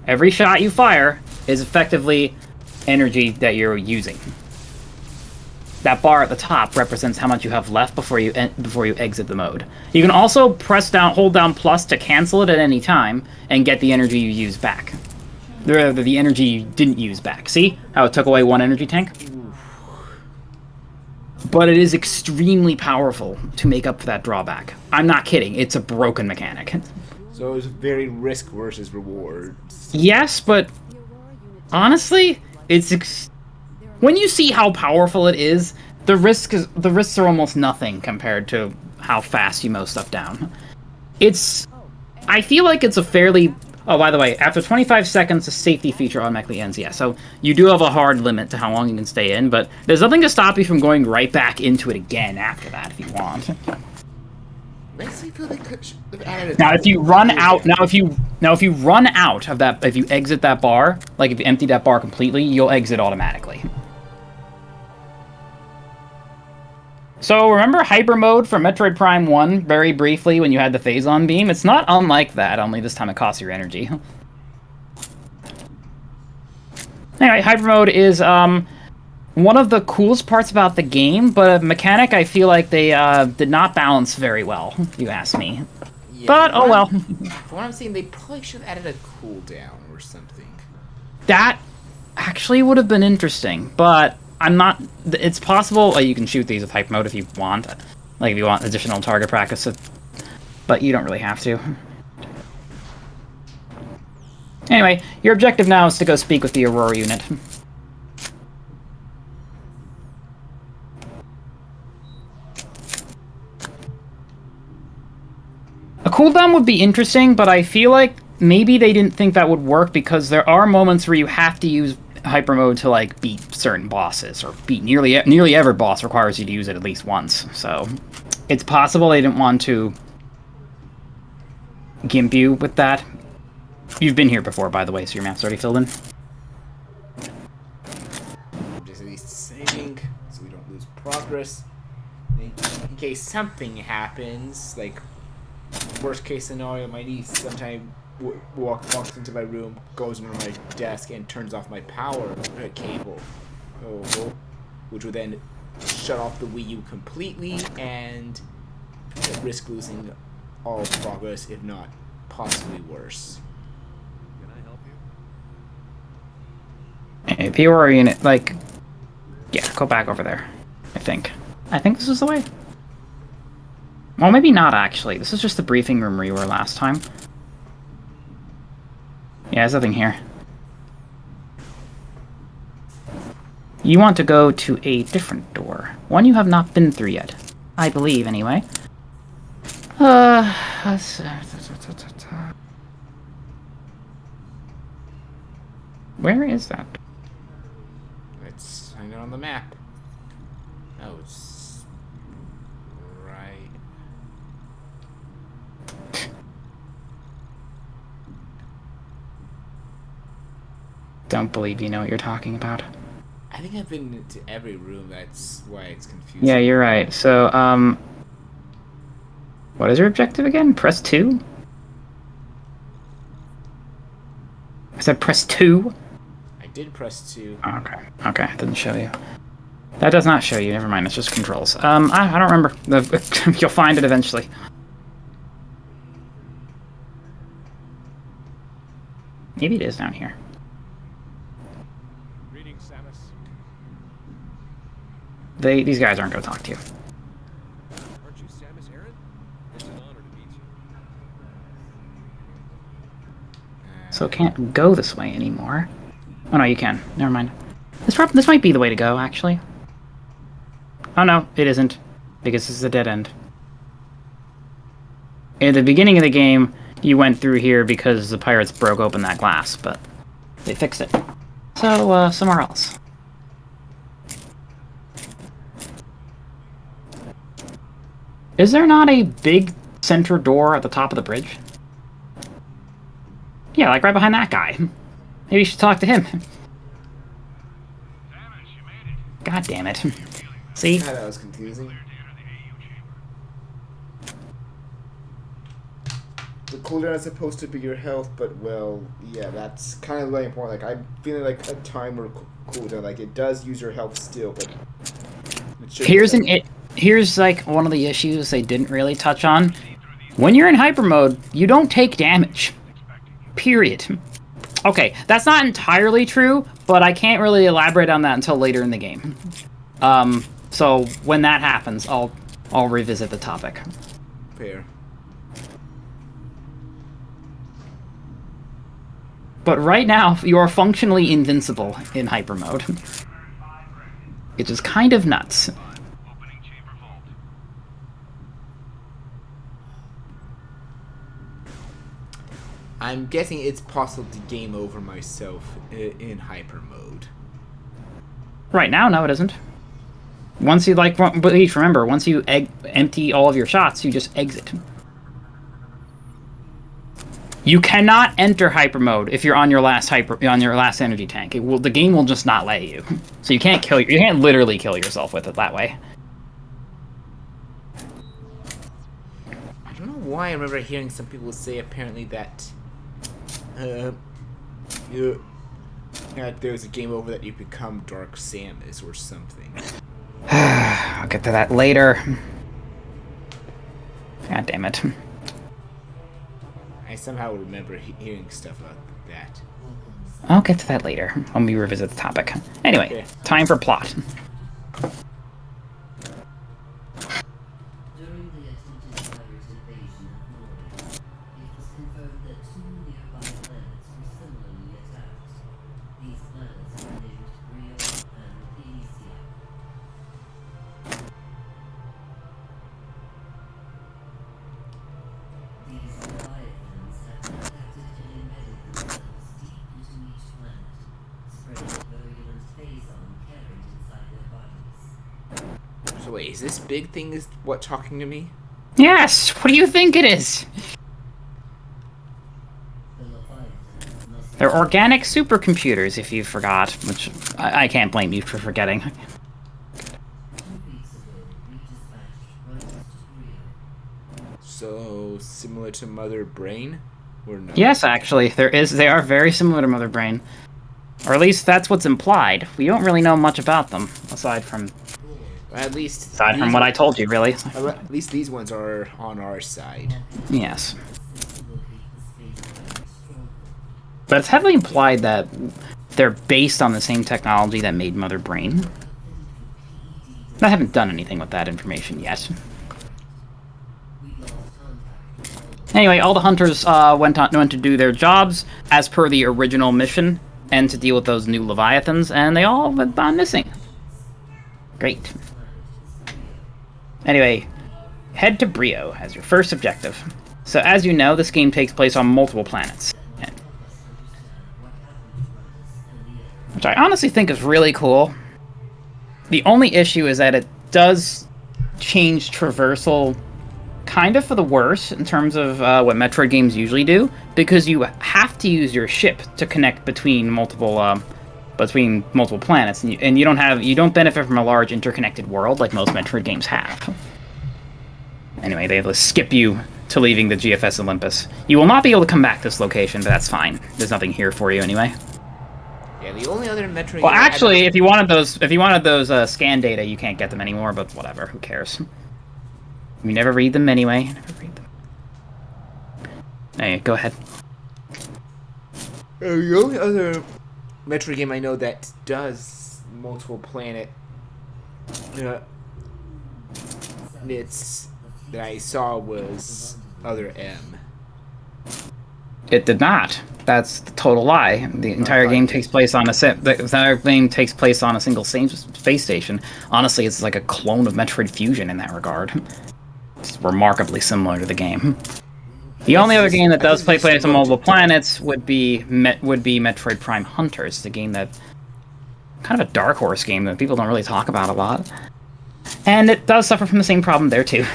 Every shot you fire is effectively energy that you're using. That bar at the top represents how much you have left before you exit the mode. You can also hold down plus to cancel it at any time and get the energy you use back. The energy you didn't use back. See how it took away one energy tank? But it is extremely powerful to make up for that drawback. I'm not kidding. It's a broken mechanic. So it's very risk versus reward. Yes, but honestly, when you see how powerful it is, the risks are almost nothing compared to how fast you mow stuff down. I feel like it's a fairly... Oh, by the way, after 25 seconds, the safety feature automatically ends. Yeah, so you do have a hard limit to how long you can stay in, but there's nothing to stop you from going right back into it again after that if you want. Makes me feel they could have added Now, if you run out, if you run out of that, if you exit that bar, like if you empty that bar completely, you'll exit automatically. So remember Hyper Mode from Metroid Prime 1, very briefly, when you had the Phase-On beam? It's not unlike that, only this time it costs your energy. Anyway, Hyper Mode is one of the coolest parts about the game, but a mechanic I feel like they did not balance very well, if you ask me. Yeah, but, oh well. From what I'm seeing, they probably should have added a cooldown or something. That actually would have been interesting, but... It's possible you can shoot these with hyper mode if you want. Like, if you want additional target practice. But you don't really have to. Anyway, your objective now is to go speak with the Aurora unit. A cooldown would be interesting, but I feel like maybe they didn't think that would work because there are moments where you have to use hyper mode to like beat certain bosses, or beat nearly every boss requires you to use it at least once. So it's possible they didn't want to gimp you with that. You've been here before, by the way, so your map's already filled in. I'm just at least saving so we don't lose progress in case something happens. Like worst case scenario, my niece sometime walks into my room, goes into my desk, and turns off my power cable, which would then shut off the Wii U completely and risk losing all progress, if not possibly worse. Can I help you? If you were a unit, like, yeah, go back over there. I think this is the way. Well, maybe not actually. This is just the briefing room where you were last time. Yeah, there's nothing here. You want to go to a different door. One you have not been through yet. I believe, anyway. Where is that? Let's find it on the map. Oh, it's right. Don't believe you know what you're talking about. I think I've been into every room. That's why it's confusing. Yeah, you're right. So, what is your objective again? Press 2? I said press 2? I did press 2. Oh, okay. Okay, it didn't show you. That does not show you. Never mind. It's just controls. I don't remember. You'll find it eventually. Maybe it is down here. Greetings, Samus. These guys aren't going to talk to you. Aren't you Samus Aran? It's an honor to meet you. So it can't go this way anymore. Oh no, you can. Never mind. This might be the way to go, actually. Oh no, it isn't, because this is a dead end. In the beginning of the game, you went through here because the pirates broke open that glass, but they fixed it. So, somewhere else. Is there not a big center door at the top of the bridge? Yeah, like right behind that guy. Maybe you should talk to him. Samus, you made it. God damn it. See? Ah, that was confusing. Clear to enter the AU chamber. The cooldown is supposed to be your health, but well, yeah, that's kind of really important. Like, I'm feeling like a timer cooldown. Like, it does use your health still, but it should Here's like one of the issues they didn't really touch on. When you're in hyper mode, you don't take damage. Period. Okay, that's not entirely true, but I can't really elaborate on that until later in the game. So when that happens, I'll revisit the topic. fair. But right now, you are functionally invincible in hyper mode. Which is kind of nuts. Opening chamber vault. I'm guessing it's possible to game over myself in hyper mode. Right now, no, it isn't. Once you please remember, once you empty all of your shots, you just exit. You cannot enter hyper mode if you're on your last energy tank. The game will just not let you. So you can't literally kill yourself with it that way. I don't know why I remember hearing some people say apparently that there's a game over that you become Dark Samus or something. I'll get to that later. God damn it. I somehow remember hearing stuff about that. I'll get to that later when we revisit the topic. Anyway, Okay. time for plot. During the attempted pirate invasion of Norway, it was confirmed that two nearby planets were similarly attacked. These planets were named Rio and Elysia. These leviathans have contacted and embedded themselves deep into each planet, spreading a virulent phazon carried inside their bodies. So wait, is this big thing is what talking to me? Yes! What do you think it is? The leviathans must They're organic supercomputers, if you forgot, which I can't blame you for forgetting. 2 weeks ago we dispatched runners to Rio. So similar to Mother Brain, or no? Yes, actually, they are very similar to Mother Brain. Or at least that's what's implied. We don't really know much about them, aside from At least what I told you, really. At least these ones are on our side. Yes. To locate the space pirate stronghold. But it's heavily implied that they're based on the same technology that made Mother Brain. I haven't done anything with that information yet. We lost contact with all of Anyway, all the hunters went to do their jobs as per the original mission, and to deal with those new Leviathans, and they all have gone missing. Great. Anyway, head to Brio as your first objective. So as you know, this game takes place on multiple planets. Which I honestly think is really cool. The only issue is that it does change traversal kind of for the worse in terms of what Metroid games usually do, because you have to use your ship to connect between multiple planets, and you don't benefit from a large interconnected world like most Metroid games have. Anyway, they will skip you to leaving the GFS Olympus. You will not be able to come back to this location, but that's fine. There's nothing here for you anyway. Yeah, the only other Metroid. Well, actually, if you wanted those scan data, you can't get them anymore. But whatever, who cares? You never read them anyway. Never read them. Hey, go ahead. The only other Metroid game I know that does multiple planet nits that I saw was Other M. It did not. That's the total lie. The entire game takes place on a single space station. Honestly, it's like a clone of Metroid Fusion in that regard. It's remarkably similar to the game. The only other game that does play place on multiple planets would be Metroid Prime Hunters, the game that kind of a dark horse game that people don't really talk about a lot. And it does suffer from the same problem there too,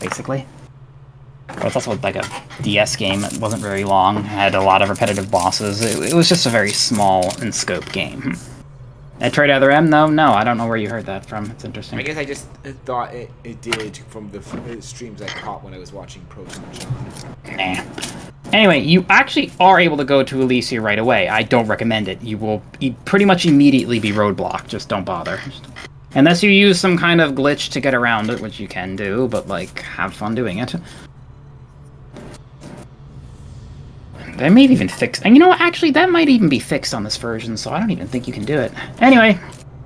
basically. It's also like a DS game. It wasn't very long. It had a lot of repetitive bosses. It was just a very small in scope game. Metroid Other M? No, I don't know where you heard that from. It's interesting. I guess I just thought it did from the streams I caught when I was watching Proton John. Nah. Anyway, you actually are able to go to Elysia right away. I don't recommend it. You will pretty much immediately be roadblocked. Just don't bother. Unless you use some kind of glitch to get around it, which you can do, but, like, have fun doing it. They may have even fixed... And you know what? Actually, that might even be fixed on this version, so I don't even think you can do it. Anyway,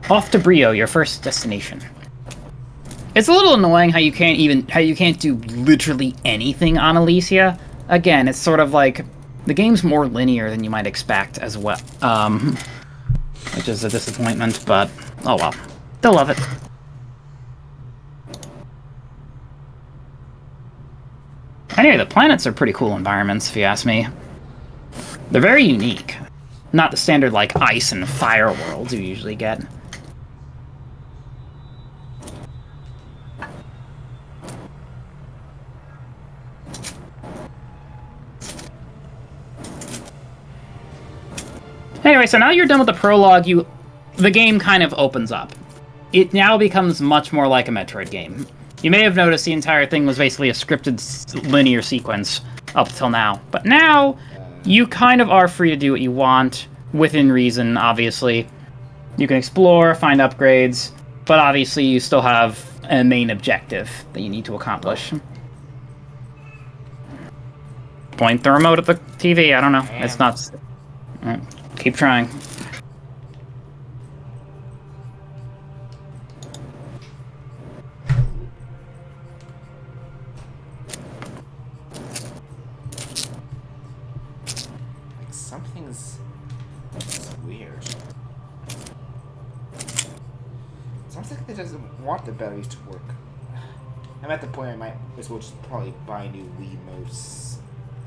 off to Brio, your first destination. It's a little annoying how you can't do literally anything on Elysia. Again, it's sort of like... The game's more linear than you might expect as well. Which is a disappointment, but... Oh well. Still love it. Anyway, the planets are pretty cool environments, if you ask me. They're very unique. Not the standard, like, ice and fire worlds you usually get. Anyway, so now you're done with the prologue, the game kind of opens up. It now becomes much more like a Metroid game. You may have noticed the entire thing was basically a scripted linear sequence up till now. But now, you kind of are free to do what you want, within reason, obviously. You can explore, find upgrades, but obviously you still have a main objective that you need to accomplish. Point the remote at the TV, I don't know. It's not... Keep trying. Something's weird. Sounds like it doesn't want the batteries to work. I'm at the point I might as well just probably buy new Wiimotes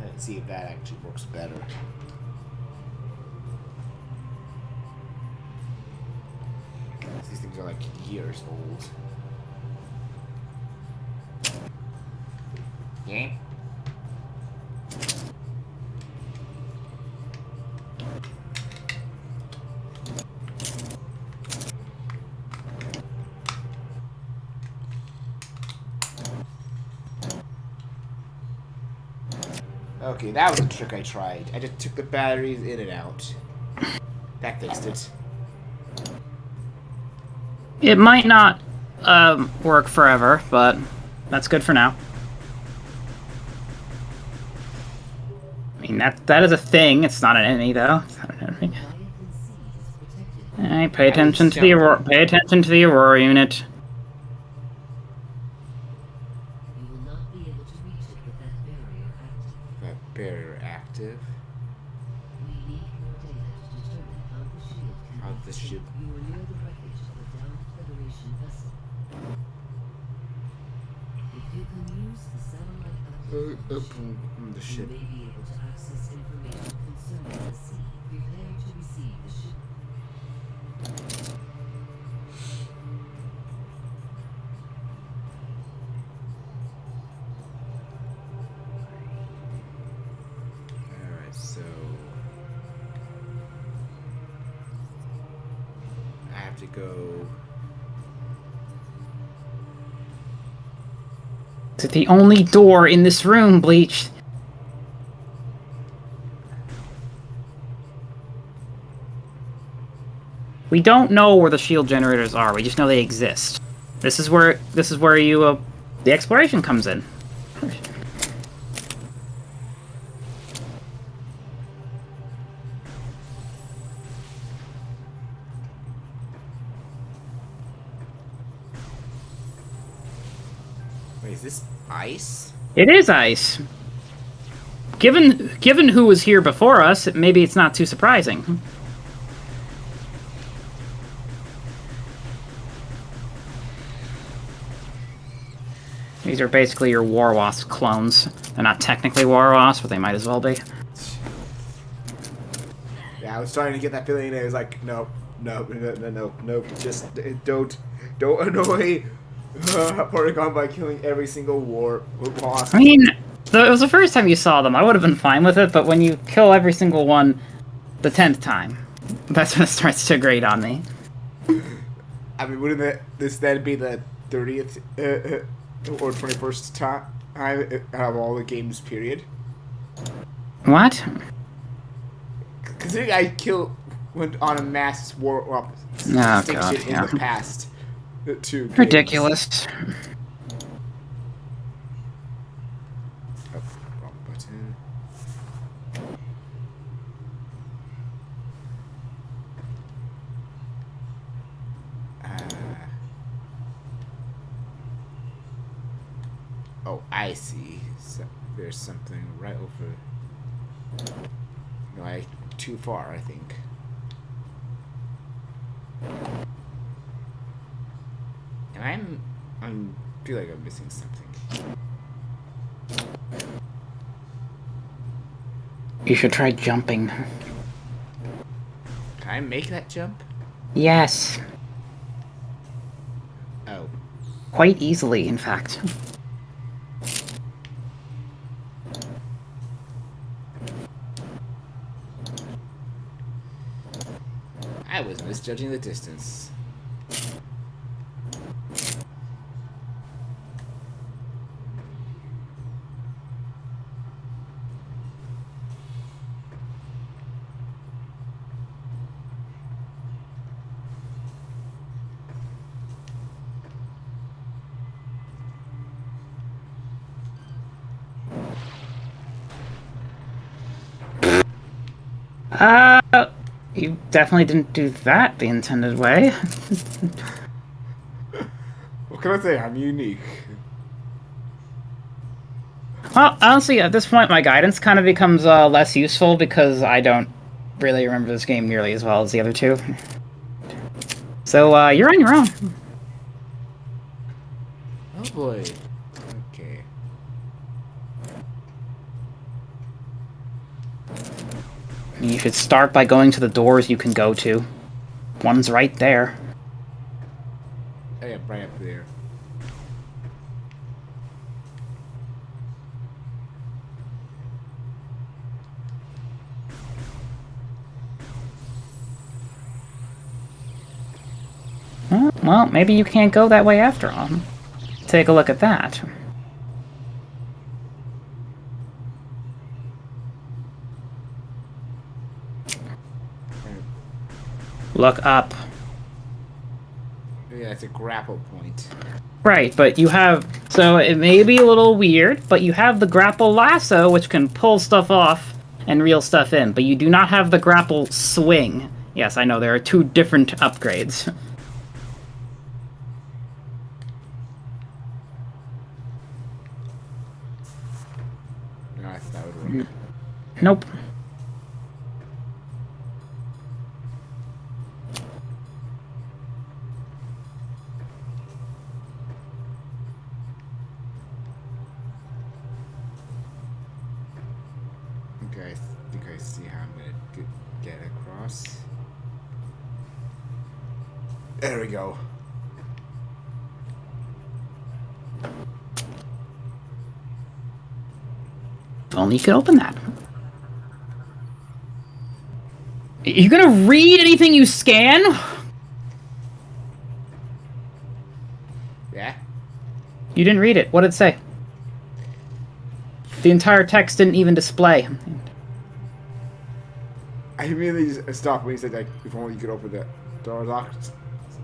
and see if that actually works better. These things are like years old. Yeah. Okay, that was a trick I tried. I just took the batteries in and out. That fixed it. It might not work forever, but that's good for now. I mean, that is a thing. It's not an enemy, though. It's not an enemy. Alright, pay attention to the Aurora unit. You will not be able to reach it with that barrier active. That barrier active. We need more data to determine this ship. You are near the wreckage of a downed Federation vessel. If you can use the satellite upload function, The you ship. may be able to access information concerning the sea. Prepare to receive the ship. Alright, so I have to go. Is it the only door in this room, Bleach? We don't know where the shield generators are. We just know they exist. This is where you the exploration comes in. Wait, is this ice? It is ice. Given who was here before us, maybe it's not too surprising. These are basically your War Wasp clones. They're not technically War Wasps, but they might as well be. Yeah, I was starting to get that feeling, and it was like, no, just don't annoy Porygon by killing every single wasp. I mean, it was the first time you saw them. I would have been fine with it, but when you kill every single one the 10th time, that's when it starts to grate on me. I mean, wouldn't this then be the 30th or 21st time out of all the games, period? What? Considering I went on a mass war extinction God, in yeah. the past 2 games. Ridiculous. Oh, wrong button. Oh, I see. So there's something right over. No, too far, I think. And I feel like I'm missing something. You should try jumping. Can I make that jump? Yes. Oh. Quite easily, in fact. I was misjudging the distance. You definitely didn't do that the intended way. What can I say? I'm unique. Well, honestly, at this point, my guidance kind of becomes less useful because I don't really remember this game nearly as well as the other two. So, you're on your own. Oh boy. Okay. You should start by going to the doors you can go to. One's right there. Oh yeah, right up there. Well, maybe you can't go that way after all. Take a look at that. Look up. Yeah, it's a grapple point. Right, but you have... So it may be a little weird, but you have the grapple lasso, which can pull stuff off and reel stuff in, but you do not have the grapple swing. Yes, I know, there are two different upgrades. No, I thought that would work. Nope. think I see how I'm gonna get across. There we go. If only you could open that. You gonna read anything you scan? Yeah. You didn't read it. What did it say? The entire text didn't even display. I immediately just stopped when he said, like, if only you could open the door locked.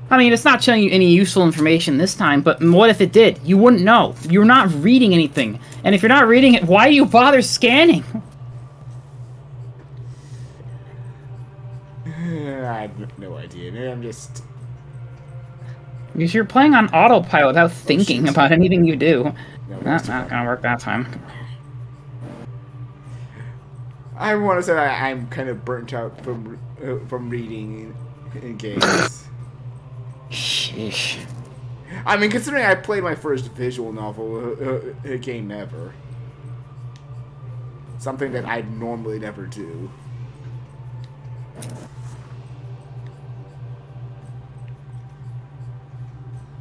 I mean, it's not showing you any useful information this time, but what if it did? You wouldn't know. You're not reading anything. And if you're not reading it, why do you bother scanning? I have no idea. Maybe I'm just... Because you're playing on autopilot without thinking about anything you do. No, That's not gonna work that time. I want to say that I'm kind of burnt out from reading in games. Sheesh. I mean, considering I played my first visual novel game ever. Something that I normally never do.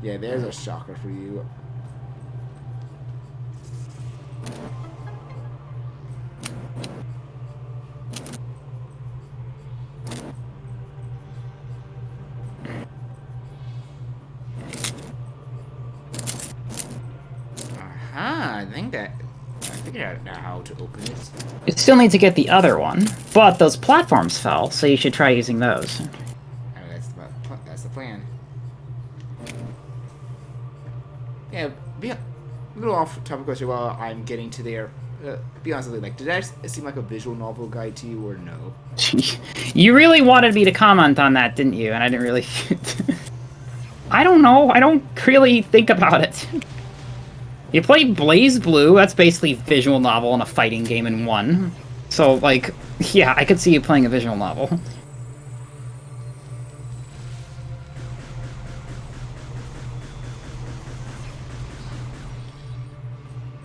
Yeah, there's a shocker for you. I figured out now how to open it. You still need to get the other one, but those platforms fell, so you should try using those. Oh, that's the plan. Yeah, be a little off topic question while I'm getting to there. Be honest with you, like, did that seem like a visual novel guide to you or no? You really wanted me to comment on that, didn't you? And I didn't really... I don't know. I don't really think about it. You play Blaze Blue, that's basically visual novel and a fighting game in one. So, like, yeah, I could see you playing a visual novel.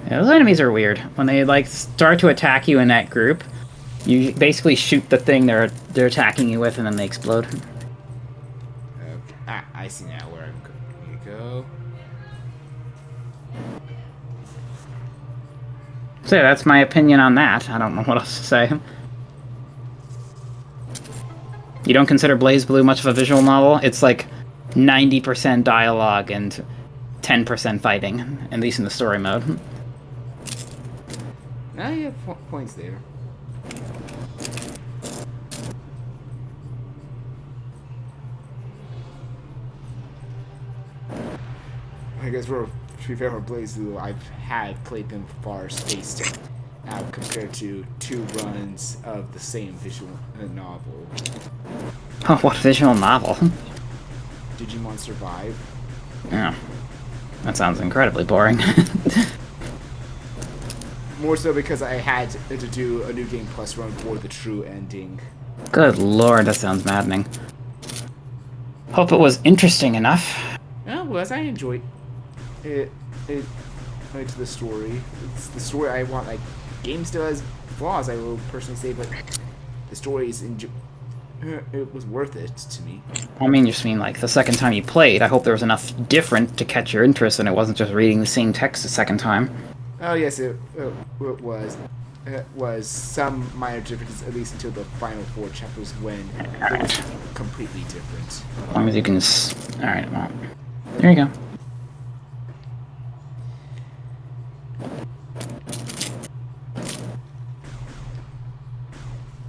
Yeah, those enemies are weird. When they, like, start to attack you in that group, you basically shoot the thing they're attacking you with and then they explode. Okay. I see now where I'm going to go. So yeah, that's my opinion on that. I don't know what else to say. You don't consider Blaze Blue much of a visual novel? It's like 90% dialogue and 10% fighting, at least in the story mode. Now you have points there. I guess to be fair for Blaze Blue, I've played them far spaced out compared to 2 runs of the same visual novel. Oh, what visual novel? Digimon Survive. Yeah. That sounds incredibly boring. More so because I had to do a New Game Plus run for the true ending. Good lord, that sounds maddening. Hope it was interesting enough. Oh, well, as I enjoyed it to the story. It's the story I want. Like, game still has flaws, I will personally say, but the story is it was worth it to me. I mean, you just mean like the second time you played. I hope there was enough different to catch your interest, and it wasn't just reading the same text the second time. Oh yes, it was. It was some minor differences, at least until the final 4 chapters when it was completely different. As long as you can. All right, well, there you go.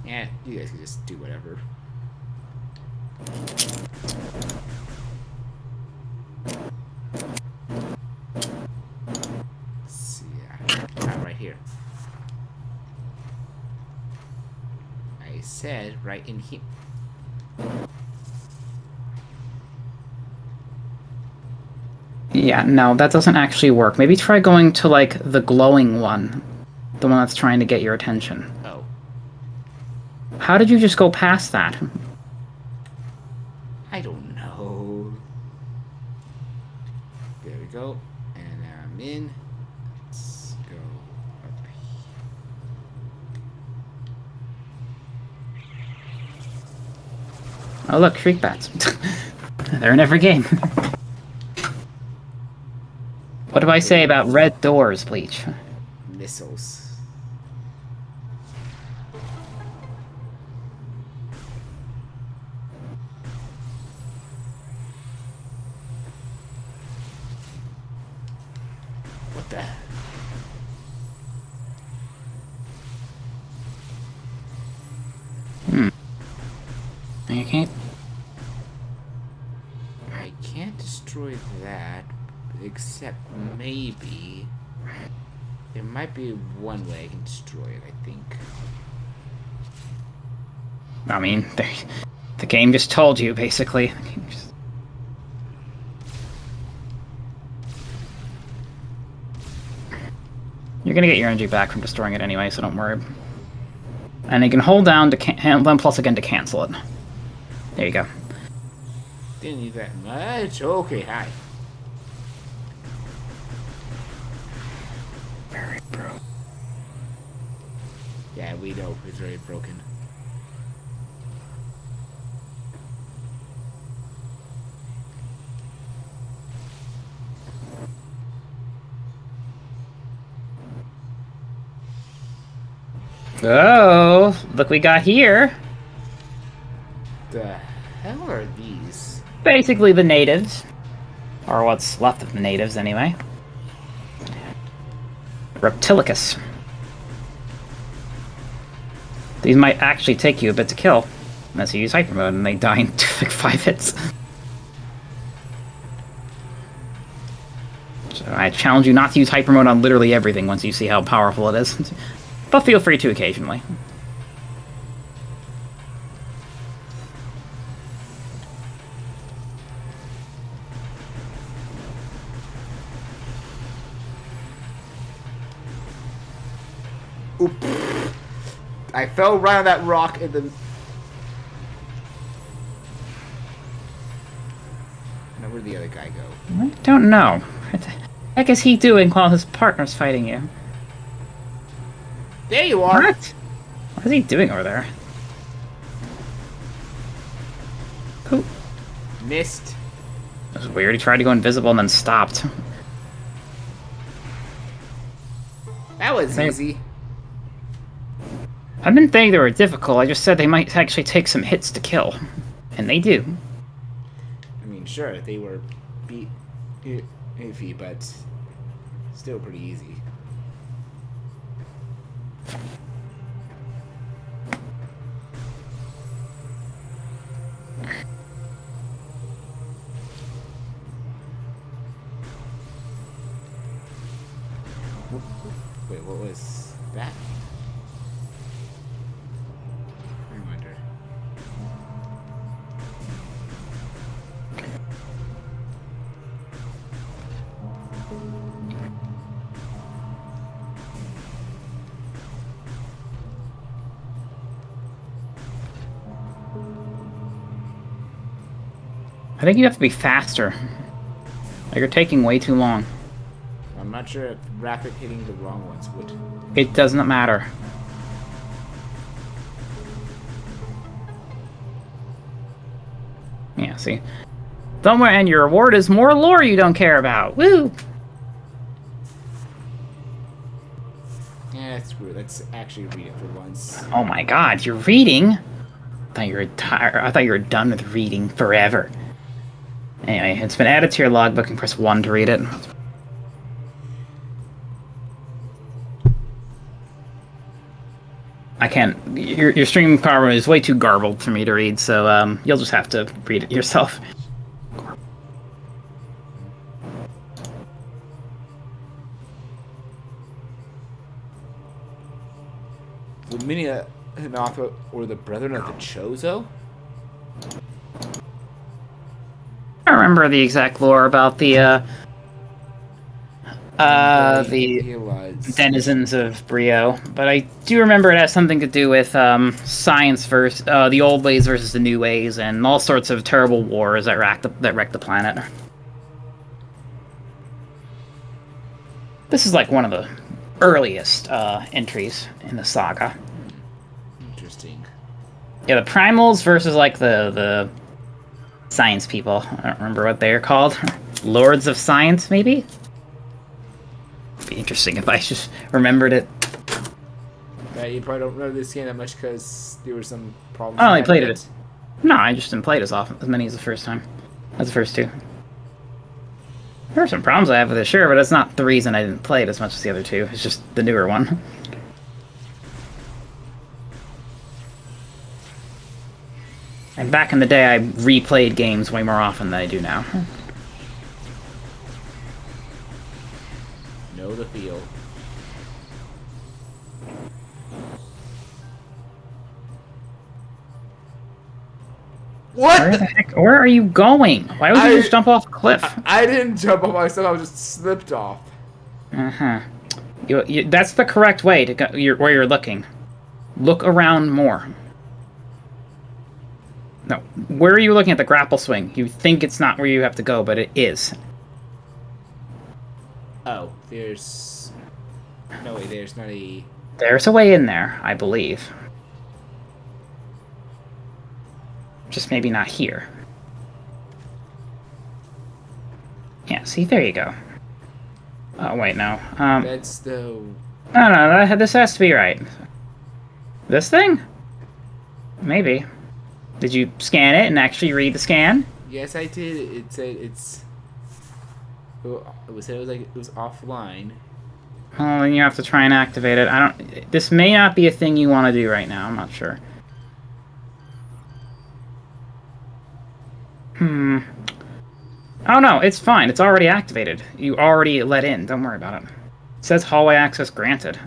Yeah, you guys can just do whatever. Let's see, right here. I said right in here. Yeah, no, that doesn't actually work. Maybe try going to, like, the glowing one. The one that's trying to get your attention. Oh. How did you just go past that? I don't know. There we go. And now I'm in. Let's go up Oh look, shriek bats. They're in every game. What do I say about red doors, Bleach? Missiles. What the? You can't. I can't destroy that, except maybe there might be one way I can destroy it. I think. I mean, the game just told you, basically. You're gonna get your energy back from destroying it anyway, so don't worry. And you can hold down to then plus again to cancel it. There you go. Didn't need that much. Okay, hi. Very broke. Yeah, we know it's very broken. Oh, look we got here. The hell are these? Basically the natives. Or what's left of the natives, anyway. Reptilicus. These might actually take you a bit to kill. Unless you use hyper mode and they die in like 5 hits. So I challenge you not to use hyper mode on literally everything once you see how powerful it is. But feel free to occasionally. Oop. I fell right on that rock and then. Now where'd the other guy go? I don't know. What the heck is he doing while his partner's fighting you? There you are. What? What is he doing over there? Who? Missed. That was weird. He tried to go invisible and then stopped. That was easy. I didn't think they were difficult. I just said they might actually take some hits to kill. And they do. I mean, sure, they were iffy, but still pretty easy. Wait, what was that? I wonder. I think you have to be faster. Like, you're taking way too long. I'm not sure if rapid hitting the wrong ones would. It doesn't matter. Yeah, see? Somewhere, and your reward is more lore you don't care about. Woo! Yeah, that's weird. Let's actually read it for once. Oh my god, you're reading? I thought you were done with reading forever. Anyway, it's been added to your logbook and press 1 to read it. I can't. Your stream power is way too garbled for me to read, so you'll just have to read it yourself. The Minia Hinatha or the Brethren of the Chozo? I don't remember the exact lore about the denizens of Brio, but I do remember it has something to do with science versus the old ways versus the new ways, and all sorts of terrible wars that wrecked the planet. This is like one of the earliest entries in the saga. Interesting. Yeah, the primals versus like the science people. I don't remember what they're called. Lords of Science, maybe? It'd be interesting if I just remembered it. You probably don't remember this game that much because there were some problems. I you only had played with it. No, I just didn't play it as often, as many as the first time. As the first two. There are some problems I have with it, sure, but that's not the reason I didn't play it as much as the other two. It's just the newer one. And back in the day, I replayed games way more often than I do now. Know the feel. What? Where the heck? Where are you going? Why would you just jump off a cliff? I didn't jump off myself. I just slipped off. Uh-huh. That's the correct way to go. Where you're looking. Look around more. No. Where are you looking at the grapple swing? You think it's not where you have to go, but it is. Oh, there's... No way, there's not a... There's a way in there, I believe. Just maybe not here. Yeah, see, there you go. Oh, wait, no. That's the... No, this has to be right. This thing? Maybe. Did you scan it and actually read the scan? Yes, I did. It said it's... It said it was offline. Well, then you have to try and activate it. This may not be a thing you want to do right now. I'm not sure. Oh no, it's fine. It's already activated. You already let in. Don't worry about it. It says hallway access granted.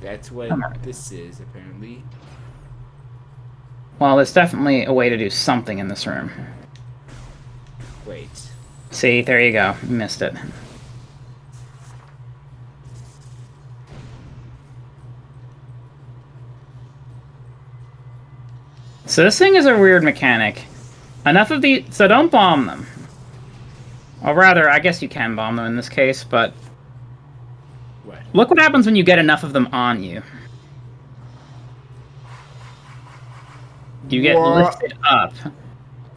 That's what this is, apparently. Well, there's definitely a way to do something in this room. Wait. See, there you go. You missed it. So this thing is a weird mechanic. Enough of the... So don't bomb them. Or rather, I guess you can bomb them in this case, but... What? Look what happens when you get enough of them on you. You get lifted up.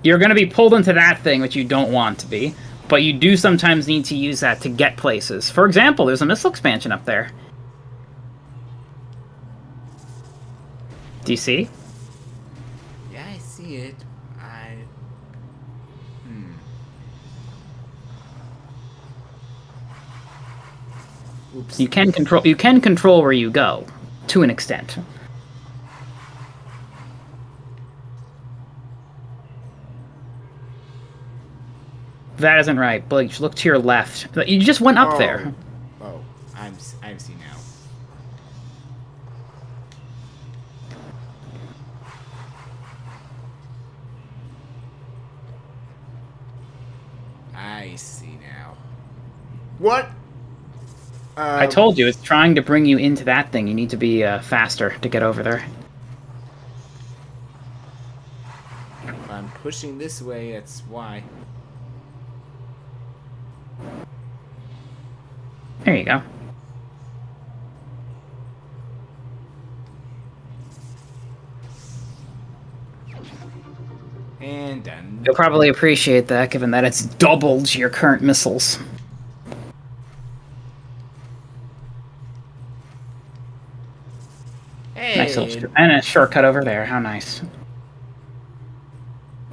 You're going to be pulled into that thing, which you don't want to be. But you do sometimes need to use that to get places. For example, there's a missile expansion up there. Do you see? Yeah, I see it. Oops. You can control where you go, to an extent. That isn't right. Bleach, look to your left. You just went up there. Oh, I'm seeing now. I see now. What? I told you, it's trying to bring you into that thing. You need to be faster to get over there. I'm pushing this way, that's why. There you go. And done. You'll probably appreciate that, given that it's doubled your current missiles. Hey. Nice little and a shortcut over there. How nice.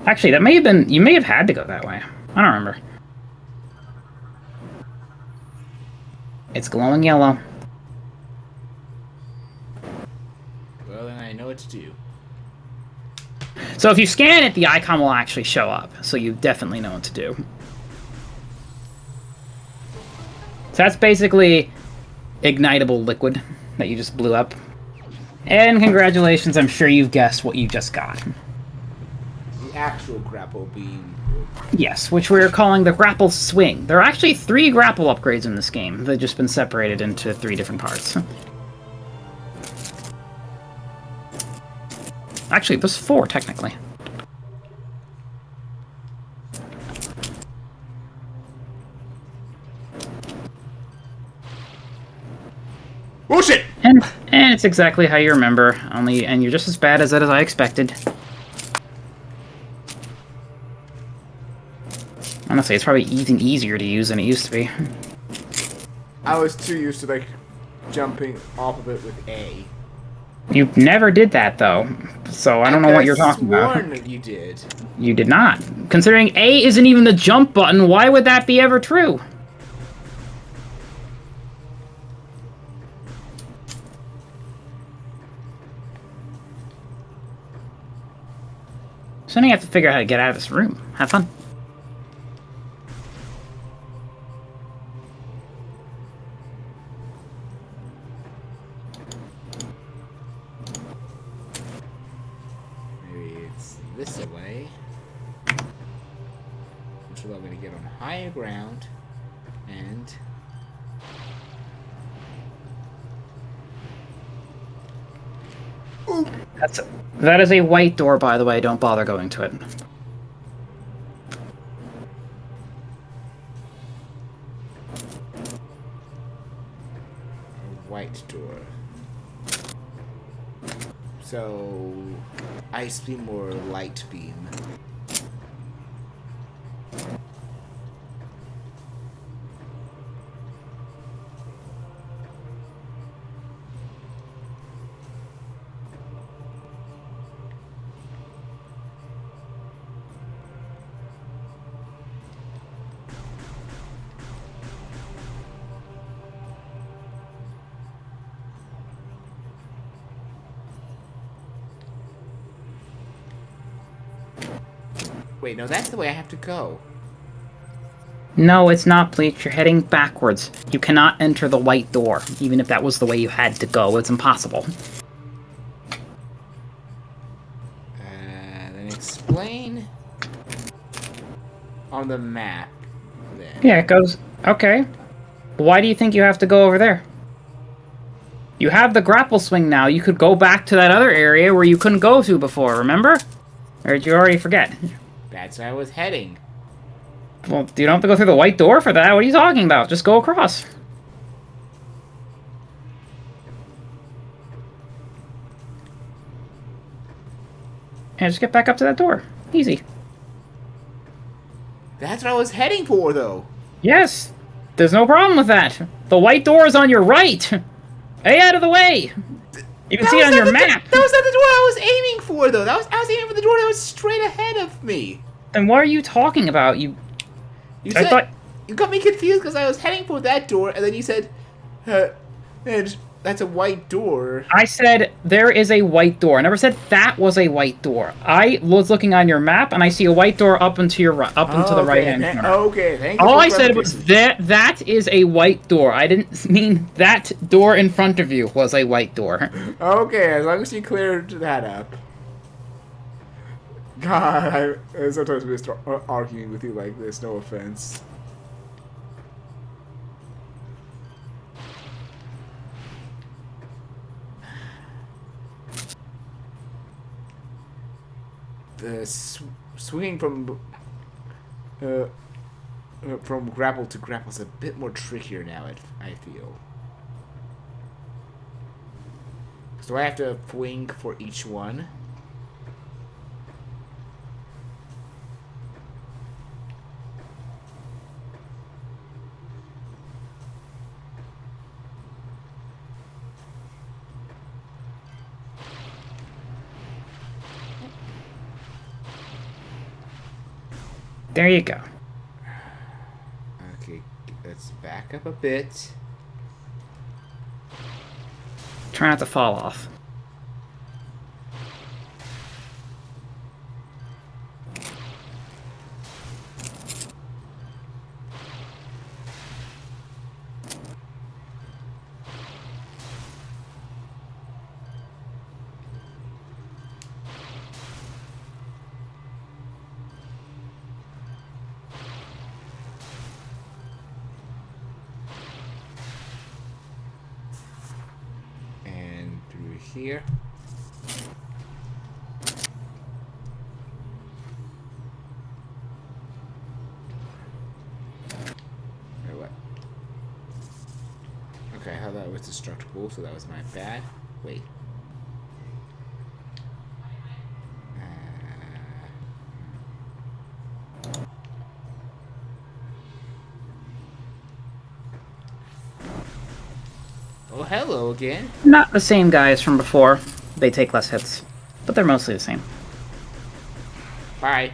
Actually, that may have been... You may have had to go that way. I don't remember. It's glowing yellow. Well, then I know what to do. So if you scan it, the icon will actually show up. So you definitely know what to do. So that's basically ignitable liquid that you just blew up. And congratulations, I'm sure you've guessed what you just got. The actual grapple beam. Yes, which we're calling the grapple swing. There are actually 3 grapple upgrades in this game. They've just been separated into 3 different parts. Actually, there's 4, technically. Bullshit! And it's exactly how you remember, and you're just as bad as I expected. Honestly, it's probably even easier to use than it used to be. I was too used to like jumping off of it with A. You never did that, though. So I don't know what you're talking about. Sworn you did. You did not. Considering A isn't even the jump button, why would that be ever true? So now you have to figure out how to get out of this room. Have fun. Maybe it's this way. Which will allow me to get on higher ground. And... Ooh. That is a white door, by the way. Don't bother going to it. A white door. So... Ice beam or light beam? Wait, no, that's the way I have to go. No, it's not, Bleach. You're heading backwards. You cannot enter the white door, even if that was the way you had to go. It's impossible. Then explain on the map, then. Yeah, it goes... Okay. Why do you think you have to go over there? You have the grapple swing now. You could go back to that other area where you couldn't go to before, remember? Or did you already forget? That's where I was heading. Well, you don't have to go through the white door for that. What are you talking about? Just go across. And just get back up to that door. Easy. That's what I was heading for, though. Yes. There's no problem with that. The white door is on your right. Hey, out of the way. You can see it on your map. That was not the door I was aiming for, though. I was aiming for the door that was straight ahead of me. Then what are you talking about? You said, you got me confused because I was heading for that door, and then you said, and that's a white door. I said there is a white door. I never said that was a white door. I was looking on your map, and I see a white door up into your the right hand corner. Okay, thank you. All I said was that is a white door. I didn't mean that door in front of you was a white door. Okay, as long as you cleared that up. God, I sometimes miss arguing with you like this. No offense. The swinging from grapple to grapple is a bit more trickier now. I feel. So I have to swing for each one. There you go. Okay, let's back up a bit. Try not to fall off. Here. Wait, what? Okay, I thought that was destructible, so that was my bad. Wait. hello again. Not the same guys from before. They take less hits, but they're mostly the same. Bye.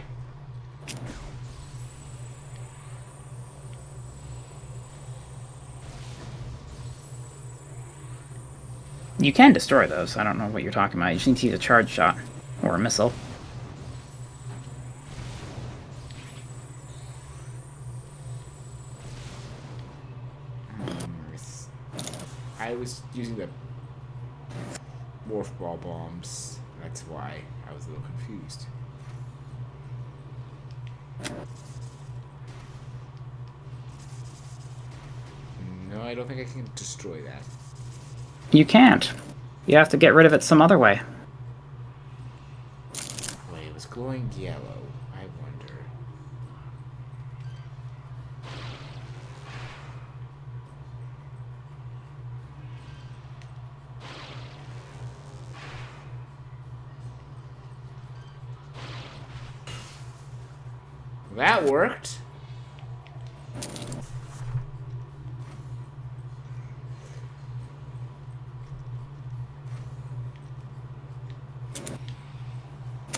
You can destroy those. I don't know what you're talking about. You just need to use a charge shot or a missile. I was using the morph ball bombs. That's why I was a little confused. No, I don't think I can destroy that. You can't. You have to get rid of it some other way. Wait, it was glowing yellow. I wonder. That worked.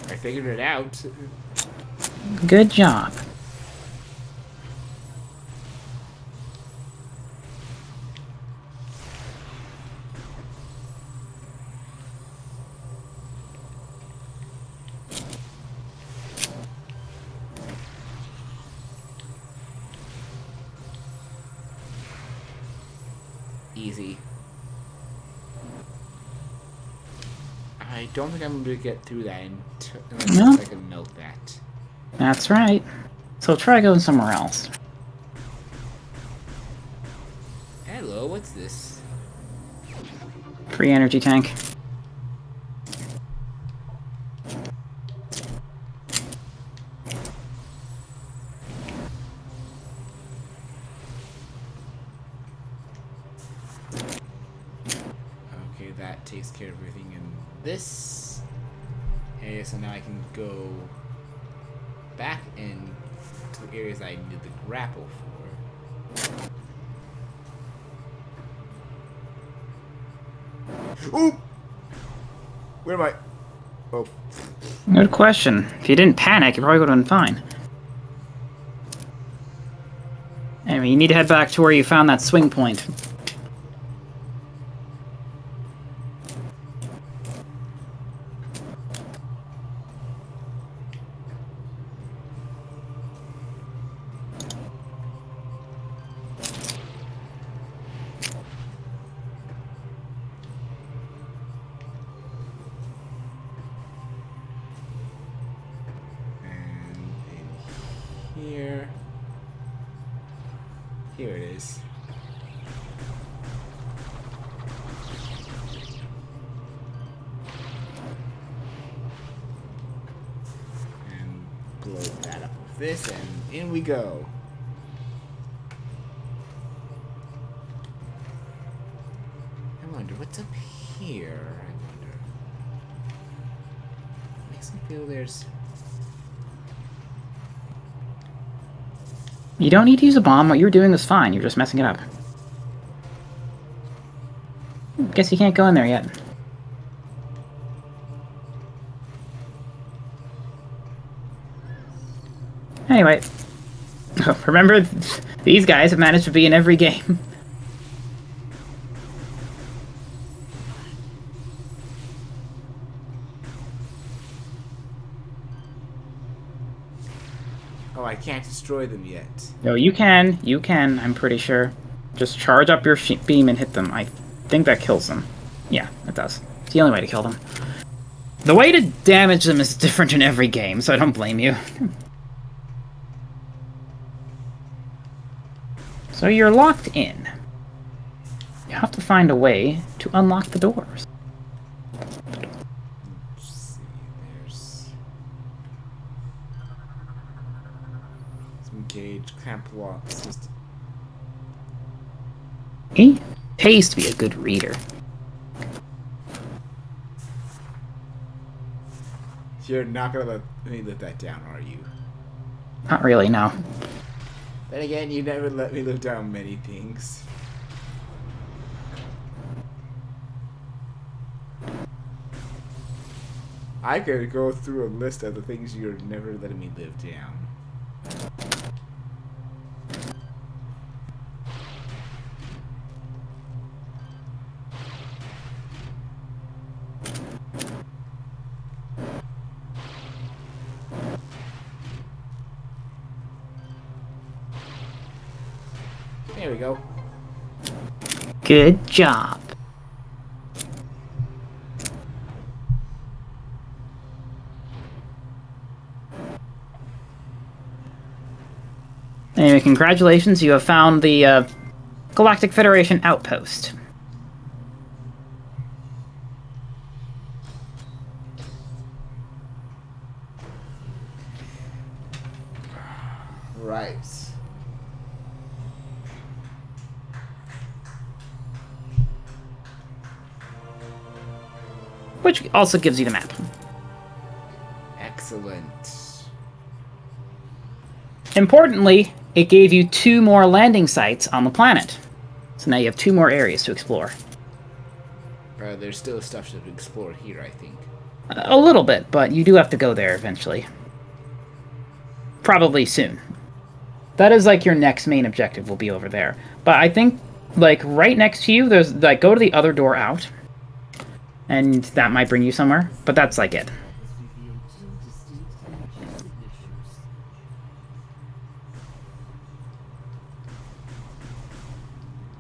I figured it out. Good job. Easy. I don't think I'm going to get through that unless No. I can melt that. That's right. So try going somewhere else. Hello, what's this? Free energy tank. Okay, that takes care of everything in this area, so now I can go back in to the areas I need the grapple for. Ooh! Where am I? Oh. Good question. If you didn't panic, you probably would have been fine. Anyway, you need to head back to where you found that swing point. And in here. Here it is. And blow that up with this, and in we go. I wonder what's up here. I wonder. Makes me feel there's. You don't need to use a bomb. What you're doing is fine. You're just messing it up. Guess you can't go in there yet. Anyway. Remember, these guys have managed to be in every game. Oh, I can't destroy them yet. No, you can. You can, I'm pretty sure. Just charge up your beam and hit them. I think that kills them. Yeah, it does. It's the only way to kill them. The way to damage them is different in every game, so I don't blame you. So you're locked in. You have to find a way to unlock the doors. Let's see, there's some gauge, clamp lock system. He pays to be a good reader. You're not gonna let me live that down, are you? Not really, no. Then again, you never let me live down many things. I could go through a list of the things you're never letting me live down. There we go. Good job. Anyway, congratulations, you have found the Galactic Federation outpost. Right. Which also gives you the map. Excellent. Importantly, it gave you 2 more landing sites on the planet. So now you have 2 more areas to explore. There's still stuff to explore here, I think. A little bit, but you do have to go there eventually. Probably soon. That is like your next main objective will be over there. But I think, like, right next to you, there's, like, go to the other door out. And that might bring you somewhere. But that's, like, it. Has revealed 2 distinct energy signatures.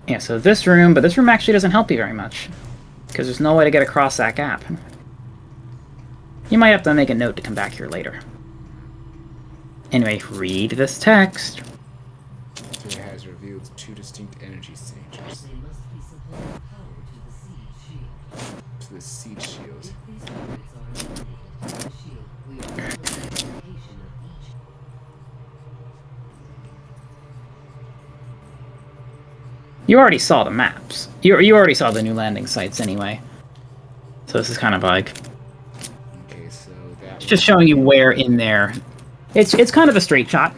Yeah, so this room, but this room actually doesn't help you very much. Because there's no way to get across that gap. You might have to make a note to come back here later. Anyway, read this text. It has revealed 2 distinct energy signatures They must be supplying power to the siege shield. to the siege shield. If these turrets are eliminated, the shield will reveal the location of each. You already saw the maps. You already saw the new landing sites anyway. So this is kind of like... Okay, so that It's just showing you where in there. It's kind of a straight shot.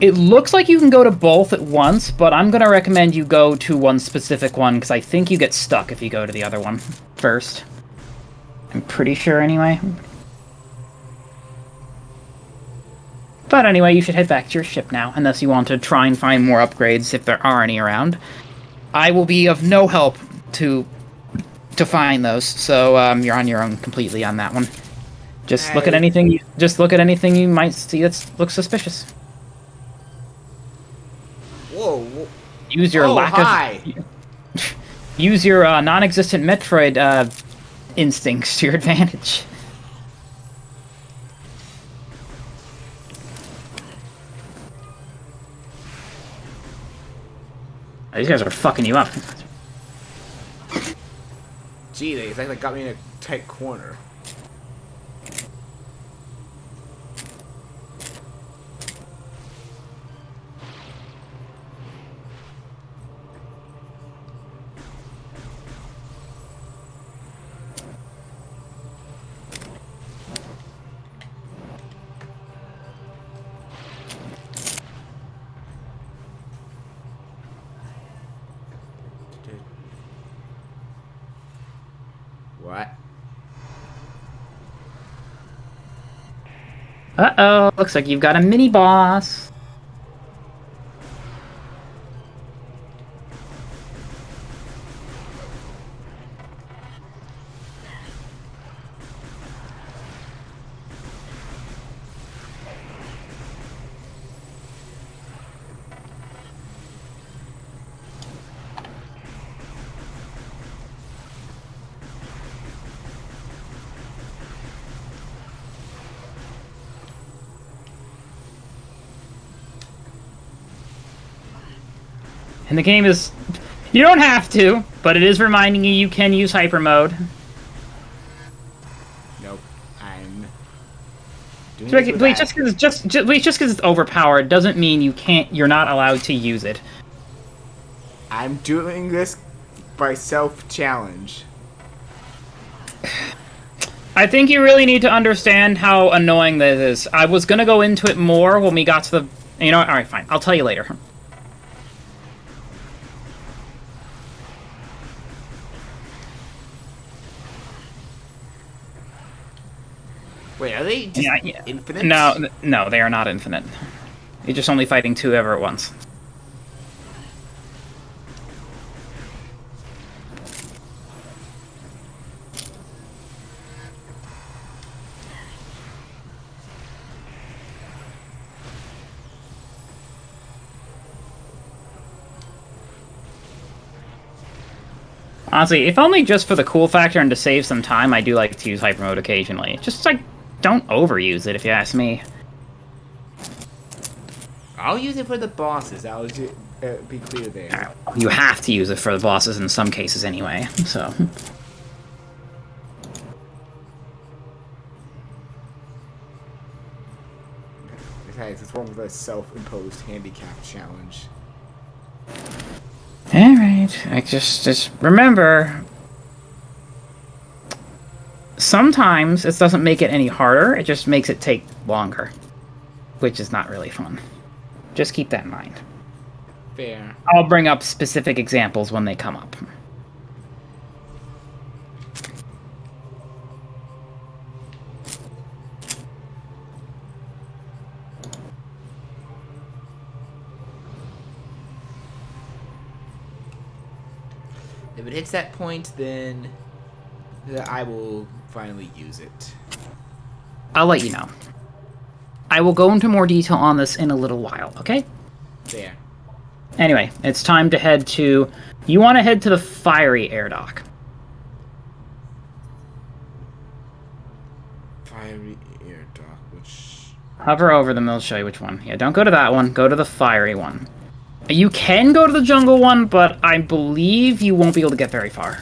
It looks like you can go to both at once, but I'm going to recommend you go to one specific one, because I think you get stuck if you go to the other one first. I'm pretty sure anyway. But anyway, you should head back to your ship now, unless you want to try and find more upgrades if there are any around. I will be of no help to find those, so you're on your own completely on that one. Just look at anything. Just look at anything you might see that looks suspicious. Whoa. Use your use your non-existent Metroid instincts to your advantage. These guys are fucking you up. Gee, they like got me in a tight corner. What? Uh-oh, looks like you've got a mini-boss. And the game is... You don't have to, but it is reminding you can use hyper mode. Nope. I'm doing So, this with wait, that. just because it's overpowered doesn't mean you're not allowed to use it. I'm doing this by self-challenge. I think you really need to understand how annoying this is. I was gonna go into it more when we got to the... You know what? Alright, fine. I'll tell you later. Wait, are they just infinite? No, they are not infinite. You're just only fighting two ever at once. Honestly, if only just for the cool factor and to save some time, I do like to use hyper mode occasionally. Just like, don't overuse it if you ask me. I'll use it for the bosses. I'll just, be clear there. You have to use it for the bosses in some cases anyway, so... Besides, it's one with a self-imposed handicap challenge. Alright, just remember... Sometimes it doesn't make it any harder, it just makes it take longer. Which is not really fun. Just keep that in mind. Fair. I'll bring up specific examples when they come up. If it hits that point, then I will finally use it. I'll let you know. I will go into more detail on this in a little while, okay? There. Anyway, it's time to head to... You want to head to the fiery air dock. Fiery air dock, which... Hover over them, they'll show you which one. Yeah, don't go to that one, go to the fiery one. You can go to the jungle one, but I believe you won't be able to get very far.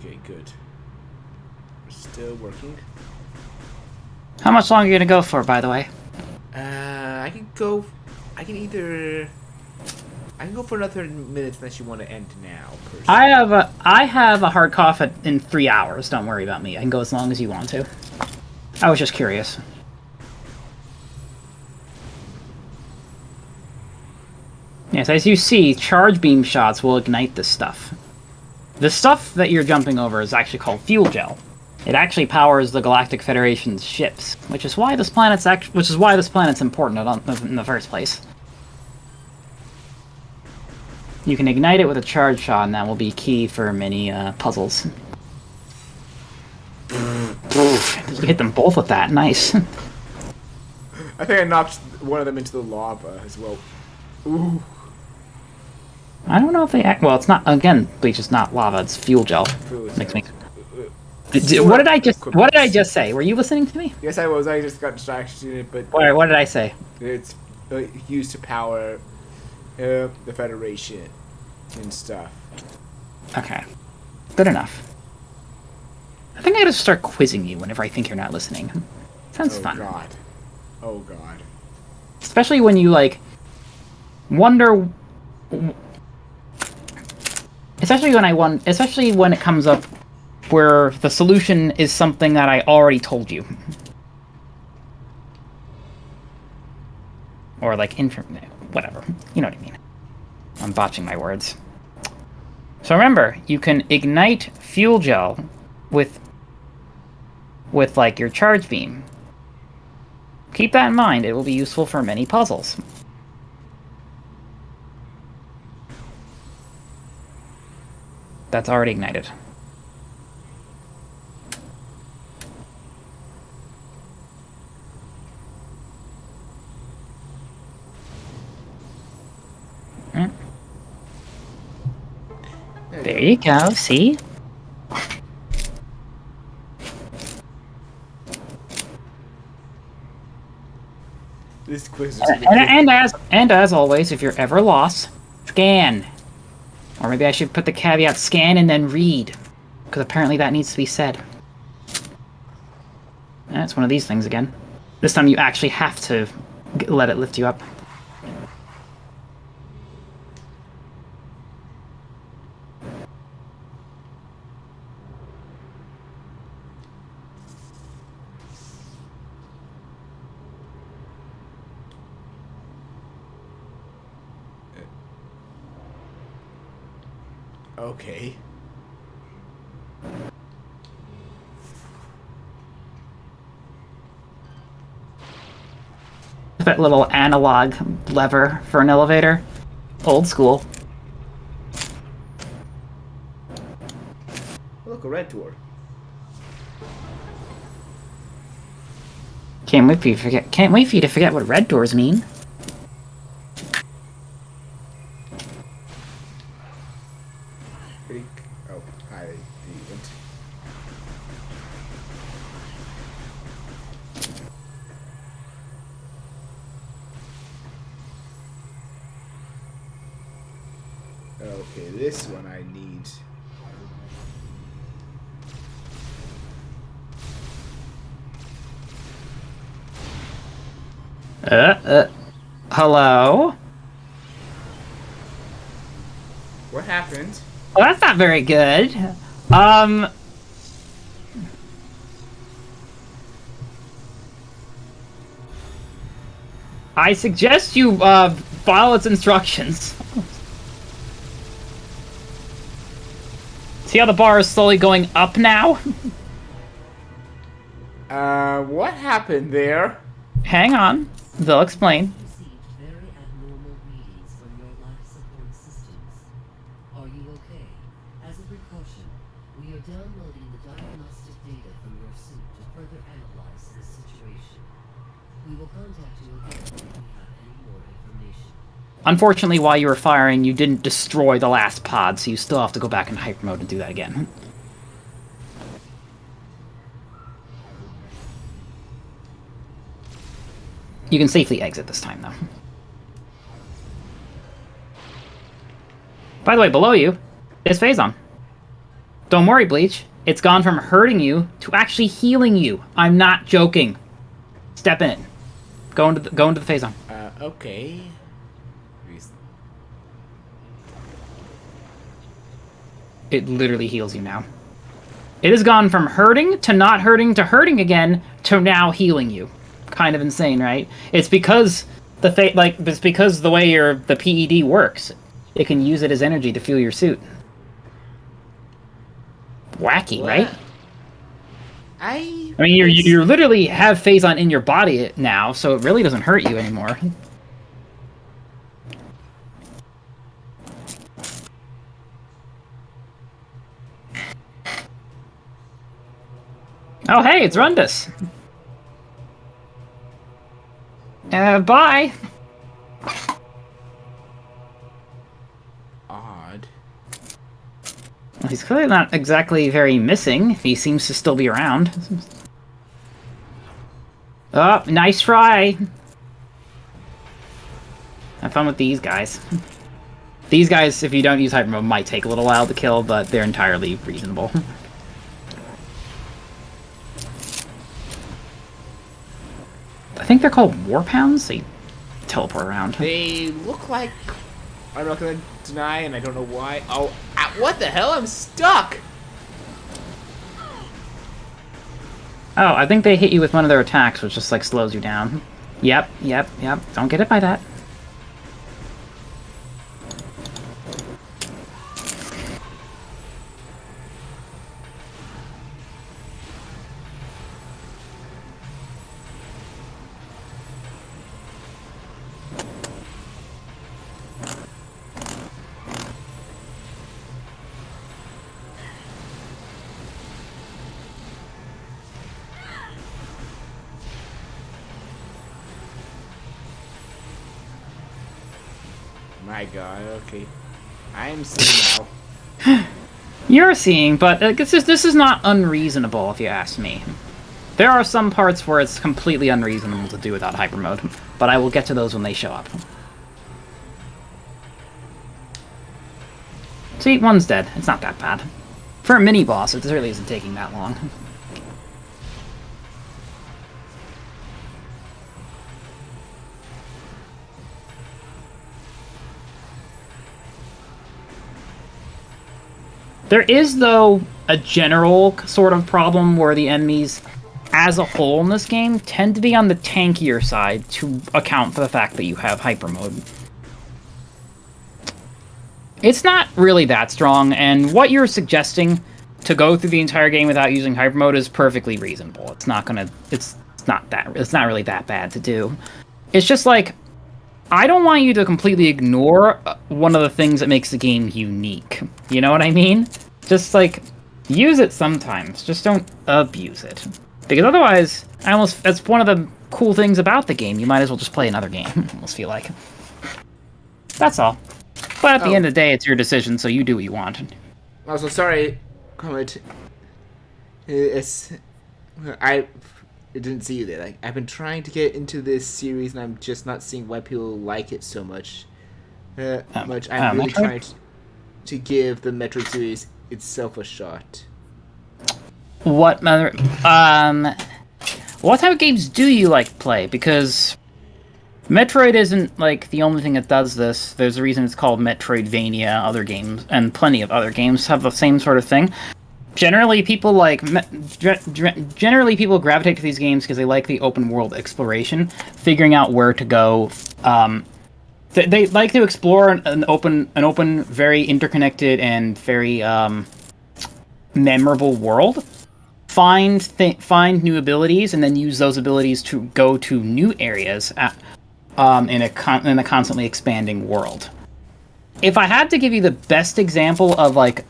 Okay, good. We're still working. How much longer are you gonna go for, by the way? I can go... I can either... I can go for another minute unless you want to end now, personally. I have a hard cough in 3 hours, don't worry about me. I can go as long as you want to. I was just curious. Yes, as you see, charge beam shots will ignite this stuff. The stuff that you're jumping over is actually called fuel gel. It actually powers the Galactic Federation's ships, which is why this planet's important in the first place. You can ignite it with a charge shot, and that will be key for many puzzles. You hit them both with that. Nice. I think I knocked one of them into the lava as well. Ooh. I don't know if they act... Well, it's not... Again, bleach is not lava, it's fuel gel. Makes me... What did I just say? Were you listening to me? Yes, I was. I just got distracted, but... What did I say? It's used to power the Federation and stuff. Okay. Good enough. I think I gotta start quizzing you whenever I think you're not listening. Sounds fun. Oh, God. Oh, God. Especially when you, like, wonder... Especially when it comes up where the solution is something that I already told you. Or like whatever. You know what I mean. I'm botching my words. So remember, you can ignite fuel gel with like your charge beam. Keep that in mind, it will be useful for many puzzles. That's already ignited. There you go, see? This quiz is gonna get... And as always, if you're ever lost, scan. Or maybe I should put the caveat scan and then read, because apparently that needs to be said. It's one of these things again. This time you actually have to let it lift you up. Okay. That little analog lever for an elevator. Old school. Look, a red door. Can't wait for you to forget what red doors mean. Oh, hi, deviant. Okay, this one I need. Hello? What happened? Well, that's not very good. I suggest you, follow its instructions. See how the bar is slowly going up now? What happened there? Hang on. They'll explain. Received very abnormal readings from your life support systems. Are you okay? As a precaution, we are downloading the diagnostic data from your suit to further analyze the situation. We will contact you again if we have any more information. Unfortunately, while you were firing, you didn't destroy the last pod, so you still have to go back in hyper mode and do that again. You can safely exit this time, though. By the way, below you is Phazon. Don't worry, Bleach. It's gone from hurting you to actually healing you. I'm not joking. Step in. Go into the Phazon. Okay. It literally heals you now. It has gone from hurting to not hurting to hurting again to now healing you. Kind of insane, right? It's because it's because the way the PED works. It can use it as energy to fuel your suit. Wacky, What? right? I mean, you literally have Phazon in your body now, so it really doesn't hurt you anymore. Oh, hey, it's Rundus. Bye. Odd. Well, he's clearly not exactly very missing. He seems to still be around. Oh, nice try. Have fun with these guys. These guys, if you don't use hyper mode, might take a little while to kill, but they're entirely reasonable. I think they're called Warpounds. They teleport around. They look like... I'm not gonna deny, and I don't know why. Oh, what the hell? I'm stuck! Oh, I think they hit you with one of their attacks, which just, like, slows you down. Yep. Don't get hit by that. My god, okay. I am seeing now. You're seeing, but this is not unreasonable, if you ask me. There are some parts where it's completely unreasonable to do without hyper mode, but I will get to those when they show up. See, one's dead. It's not that bad. For a mini-boss, it really isn't taking that long. There is, though, a general sort of problem where the enemies, as a whole in this game, tend to be on the tankier side to account for the fact that you have hyper mode. It's not really that strong, and what you're suggesting to go through the entire game without using hyper mode is perfectly reasonable. It's not really that bad to do. It's just like, I don't want you to completely ignore one of the things that makes the game unique. You know what I mean? Just, like, use it sometimes. Just don't abuse it. Because otherwise, that's one of the cool things about the game. You might as well just play another game, I almost feel like. That's all. But at the end of the day, it's your decision, so you do what you want. Also, sorry, comment. I didn't see you there. Like, I've been trying to get into this series, and I'm just not seeing why people like it so much. I'm really Metroid? trying to give the Metroid series itself a shot. What type of games do you like to play? Because Metroid isn't, like, the only thing that does this. There's a reason it's called Metroidvania. Other games, and plenty of other games, have the same sort of thing. Generally, people gravitate to these games because they like the open world exploration, figuring out where to go. They like to explore an open, very interconnected and very memorable world. Find new abilities, and then use those abilities to go to new areas in a constantly expanding world. If I had to give you the best example of, like,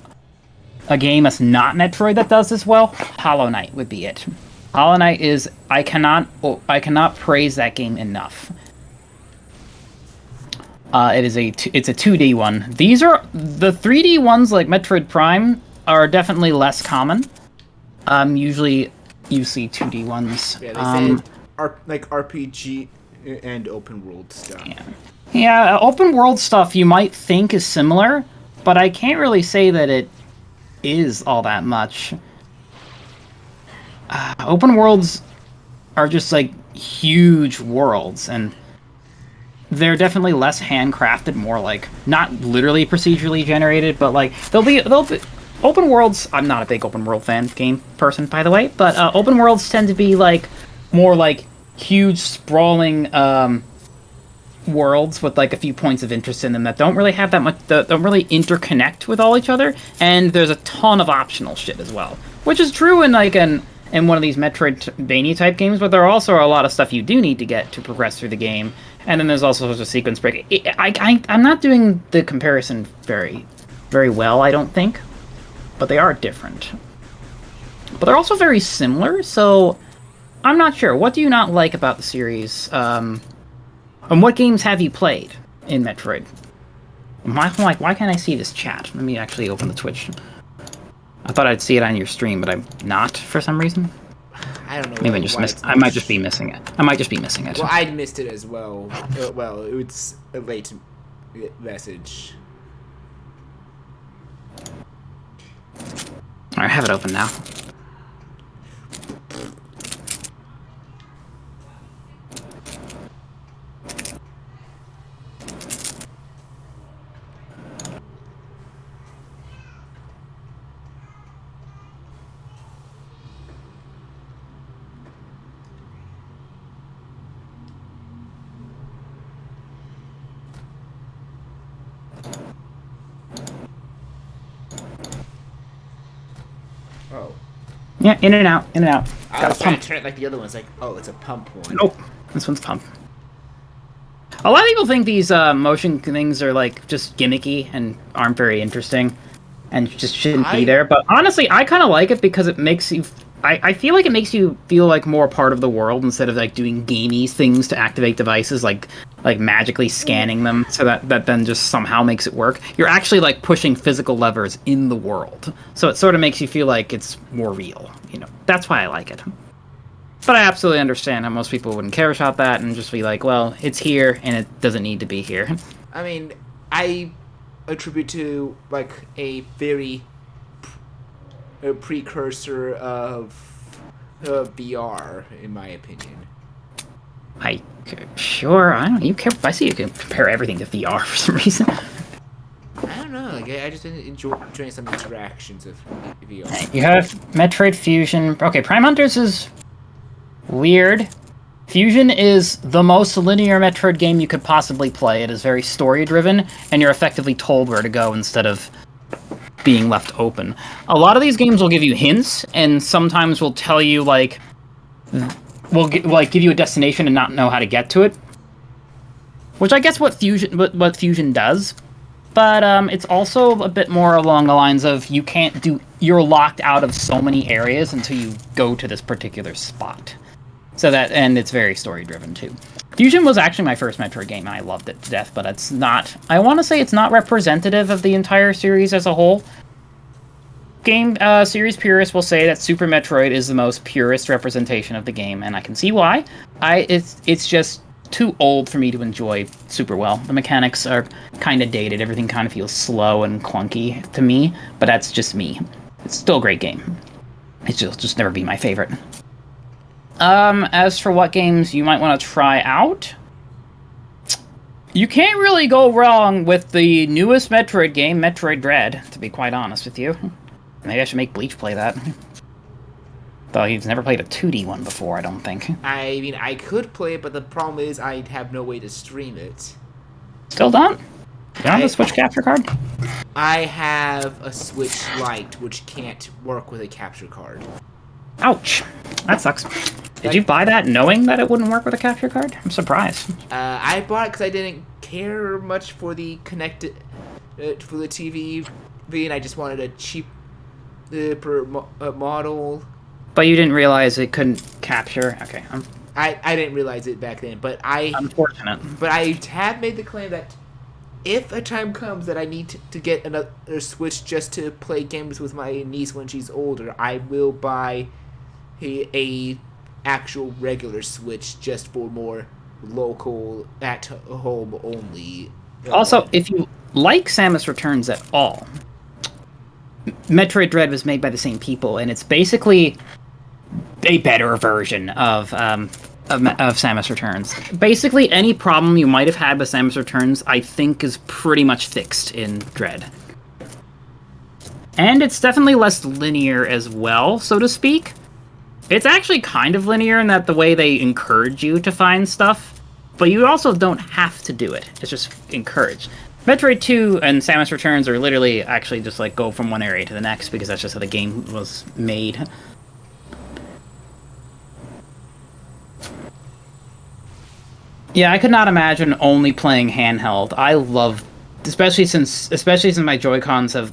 a game that's not Metroid that does this well, Hollow Knight would be it. Hollow Knight is... I cannot praise that game enough. It's a 2D one. These are... The 3D ones, like Metroid Prime, are definitely less common. Usually you see 2D ones. Yeah, they say like RPG and open world stuff. Yeah, open world stuff you might think is similar, but I can't really say that it is all that much. Open worlds are just, like, huge worlds, and they're definitely less handcrafted, more like, not literally procedurally generated, but, like, they'll be open worlds. I'm not a big open world game person, by the way, but open worlds tend to be, like, more like huge sprawling worlds with, like, a few points of interest in them that don't really have that much, that don't really interconnect with all each other, and there's a ton of optional shit as well, which is true in, like, in one of these Metroidvania type games, but there are also a lot of stuff you do need to get to progress through the game, and then there's also a sequence break. I'm not doing the comparison very, very well, I don't think, but they are different. But they're also very similar, so I'm not sure. What do you not like about the series? And what games have you played in Metroid? Why can't I see this chat? Let me actually open the Twitch. I thought I'd see it on your stream, but I'm not for some reason. I don't know. Maybe I just missed. I might just be missing it. Well, I missed it as well. Well, it's a late message. I have it open now. Oh. Yeah, in and out, in and out. I was trying to turn it like the other one's like, oh, it's a pump one. Nope, this one's pump. A lot of people think these motion things are, like, just gimmicky and aren't very interesting and just shouldn't be there. But honestly, I kind of like it because it makes you... I feel like it makes you feel like more part of the world instead of, like, doing gamey things to activate devices, like magically scanning them, so that then just somehow makes it work. You're actually, like, pushing physical levers in the world, so it sort of makes you feel like it's more real. You know, that's why I like it. But I absolutely understand how most people wouldn't care about that and just be like, well, it's here and it doesn't need to be here. I mean, I attribute to like a very a precursor of VR, in my opinion. Sure, I don't. I see you can compare everything to VR for some reason. I don't know. Like, I just enjoying some interactions of VR. You have Metroid Fusion. Okay, Prime Hunters is weird. Fusion is the most linear Metroid game you could possibly play. It is very story-driven, and you're effectively told where to go instead of being left open. A lot of these games will give you hints, and sometimes will tell you, like, give you a destination and not know how to get to it. Which I guess what Fusion does. But it's also a bit more along the lines of you're locked out of so many areas until you go to this particular spot. And it's very story-driven, too. Fusion was actually my first Metroid game, and I loved it to death, but it's not... I want to say it's not representative of the entire series as a whole. Series purists will say that Super Metroid is the most purest representation of the game, and I can see why. It's just too old for me to enjoy super well. The mechanics are kind of dated, everything kind of feels slow and clunky to me, but that's just me. It's still a great game. It's just never be my favorite. As for what games you might want to try out, you can't really go wrong with the newest Metroid game, Metroid Dread, to be quite honest with you. Maybe I should make Bleach play that. Though he's never played a 2D one before, I don't think. I mean, I could play it, but the problem is I'd have no way to stream it. Still don't? You don't have a Switch capture card? I have a Switch Lite, which can't work with a capture card. Ouch. That sucks. Did you buy that knowing that it wouldn't work with a capture card? I'm surprised. I bought it because I didn't care much for the connected for the TV, and I just wanted a cheap model. But you didn't realize it couldn't capture. Okay. I didn't realize it back then, but Unfortunate. But I have made the claim that if a time comes that I need to get another Switch just to play games with my niece when she's older, I will buy a actual regular Switch just for more local at home only. Also, if you like Samus Returns at all, Metroid Dread was made by the same people, and it's basically a better version of Samus Returns. Basically, any problem you might have had with Samus Returns, I think, is pretty much fixed in Dread. And it's definitely less linear as well, so to speak. It's actually kind of linear in that the way they encourage you to find stuff, but you also don't have to do it. It's just encouraged. Metroid 2 and Samus Returns are literally actually just like go from one area to the next because that's just how the game was made. Yeah, I could not imagine only playing handheld. I love, especially since my Joy-Cons have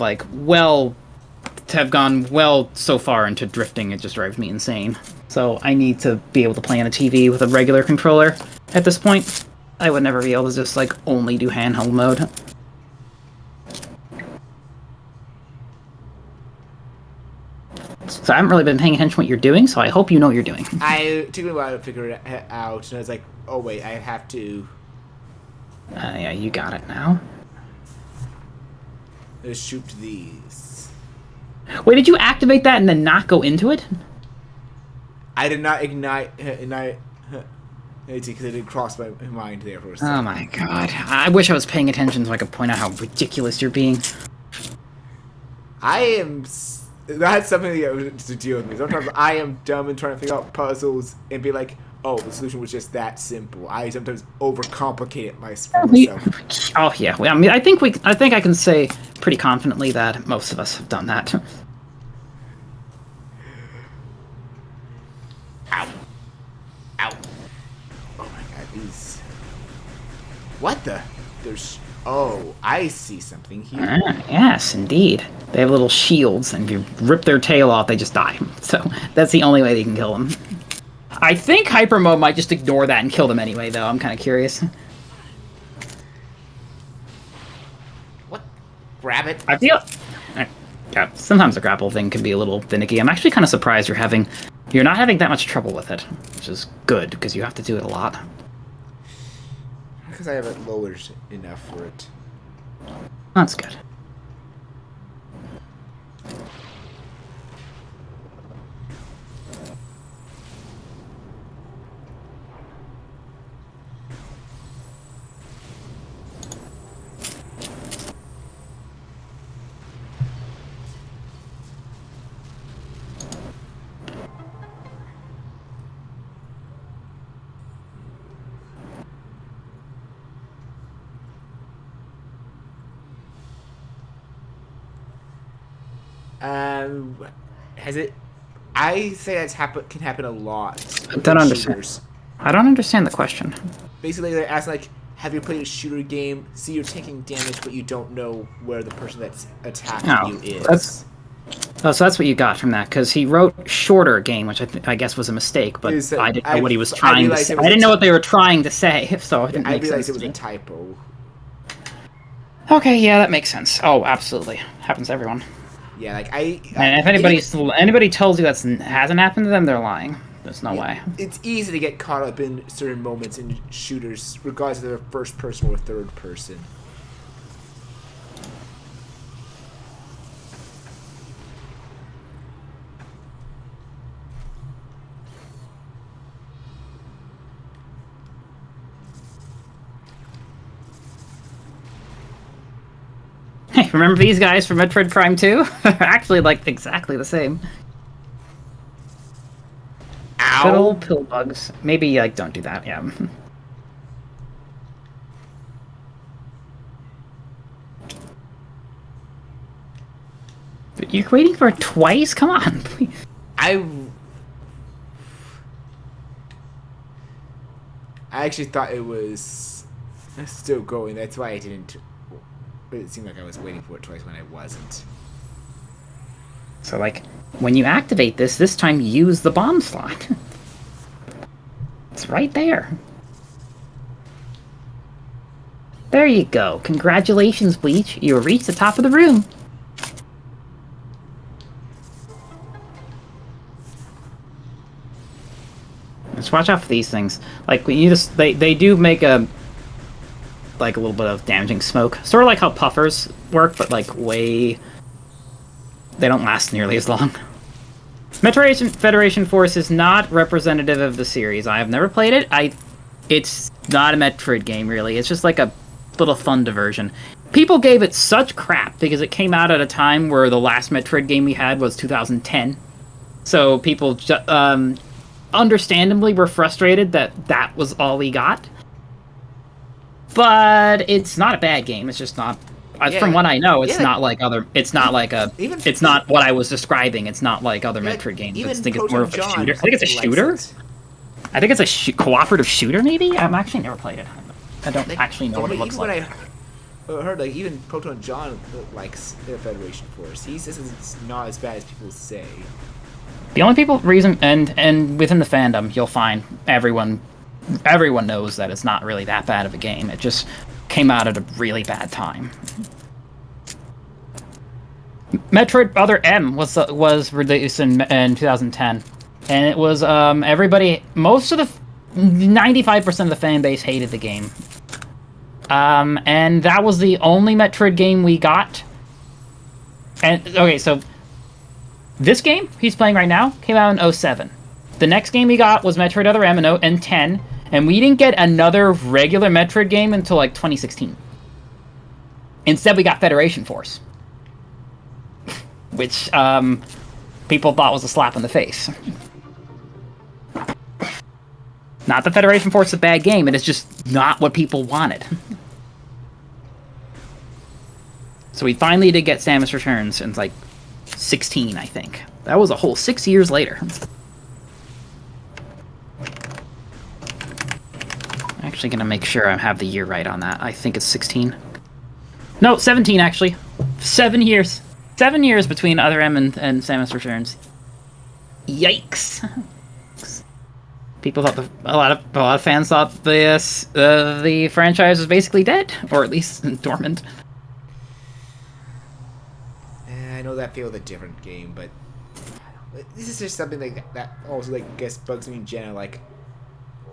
gone well so far into drifting, it just drives me insane. So I need to be able to play on a TV with a regular controller at this point. I would never be able to just only do handheld mode. So I haven't really been paying attention to what you're doing, so I hope you know what you're doing. I took me a while to figure it out, and I was like, oh wait, I have to... Yeah, you got it now. Shoot these. Wait, did you activate that and then not go into it? I did not ignite because it didn't cross my mind there for a second. Oh my god. I wish I was paying attention so I could point out how ridiculous you're being. That's something to deal with me. Sometimes I am dumb and trying to figure out puzzles and be like, oh, the solution was just that simple. I sometimes overcomplicate it myself. Oh yeah, I mean, I think I can say pretty confidently that most of us have done that. Ow! Ow! Oh my god, these. What the? There's. Oh, I see something here. Yes, indeed. They have little shields, and if you rip their tail off, they just die. So that's the only way they can kill them. I think Hyper Mode might just ignore that and kill them anyway, though. I'm kind of curious. What? Grab it? I feel... Yeah, sometimes the grapple thing can be a little finicky. I'm actually kind of surprised you're having You're not having that much trouble with it, which is good, because you have to do it a lot. Because I have it lowered enough for it. That's good. Has it? I say that's can happen a lot. I don't understand. Shooters. I don't understand the question. Basically, they're asking like, have you played a shooter game? See, you're taking damage, but you don't know where the person that's attacking you is. So that's what you got from that, because he wrote shorter game, which I guess was a mistake, but I didn't know what he was trying to say. I didn't know what they were trying to say, so it didn't make sense. I realized it was a typo. Okay, yeah, that makes sense. Oh, absolutely. Happens to everyone. Yeah, like and if anybody tells you that hasn't happened to them, they're lying. There's no way. It's easy to get caught up in certain moments in shooters, regardless if they're first person or third person. Hey, remember these guys from Metroid Prime 2? They're actually, like, exactly the same. Ow! Good old pill bugs. Maybe, like, don't do that, yeah. But you're waiting for it twice? Come on, please. I actually thought it was still going. That's why I didn't. But it seemed like I was waiting for it twice when I wasn't. So, like, when you activate this time use the bomb slot. It's right there. There you go. Congratulations, Bleach. You reached the top of the room. Just watch out for these things. Like, when you just... They do make a little bit of damaging smoke. Sort of like how puffers work, but, like, way... They don't last nearly as long. Metroid Federation Force is not representative of the series. I have never played it. It's not a Metroid game, really. It's just like a little fun diversion. People gave it such crap because it came out at a time where the last Metroid game we had was 2010. So people understandably were frustrated that was all we got. But it's not a bad game. It's just not... from what I know, it's not like other... It's not like a... It's not what I was describing. It's not like other Metroid games. I think it's more of a shooter. I think it's a shooter? I think it's a cooperative shooter, maybe? I've actually never played it. I don't actually know what it looks like. I heard, like, even Proton John likes the Federation Force. He says it's not as bad as people say. The only and within the fandom, you'll find everyone knows that it's not really that bad of a game. It just came out at a really bad time. Metroid Other M was released in 2010, and it was 95% of the fan base hated the game. And that was the only Metroid game we got. And okay, so this game he's playing right now came out in 2007. The next game we got was Metroid Other M in 10, and we didn't get another regular Metroid game until like 2016. Instead, we got Federation Force, which people thought was a slap in the face. Not that Federation Force is a bad game, it is just not what people wanted. So we finally did get Samus Returns in like 16, I think. That was a whole 6 years later. I'm actually gonna make sure I have the year right on that. I think it's 16. No, 17 actually. 7 years. 7 years between Other M and Samus Returns. Yikes. People thought a lot of fans thought the franchise was basically dead, or at least dormant. I know that feels a different game, but this is just something like that also like I guess bugs me in general. Like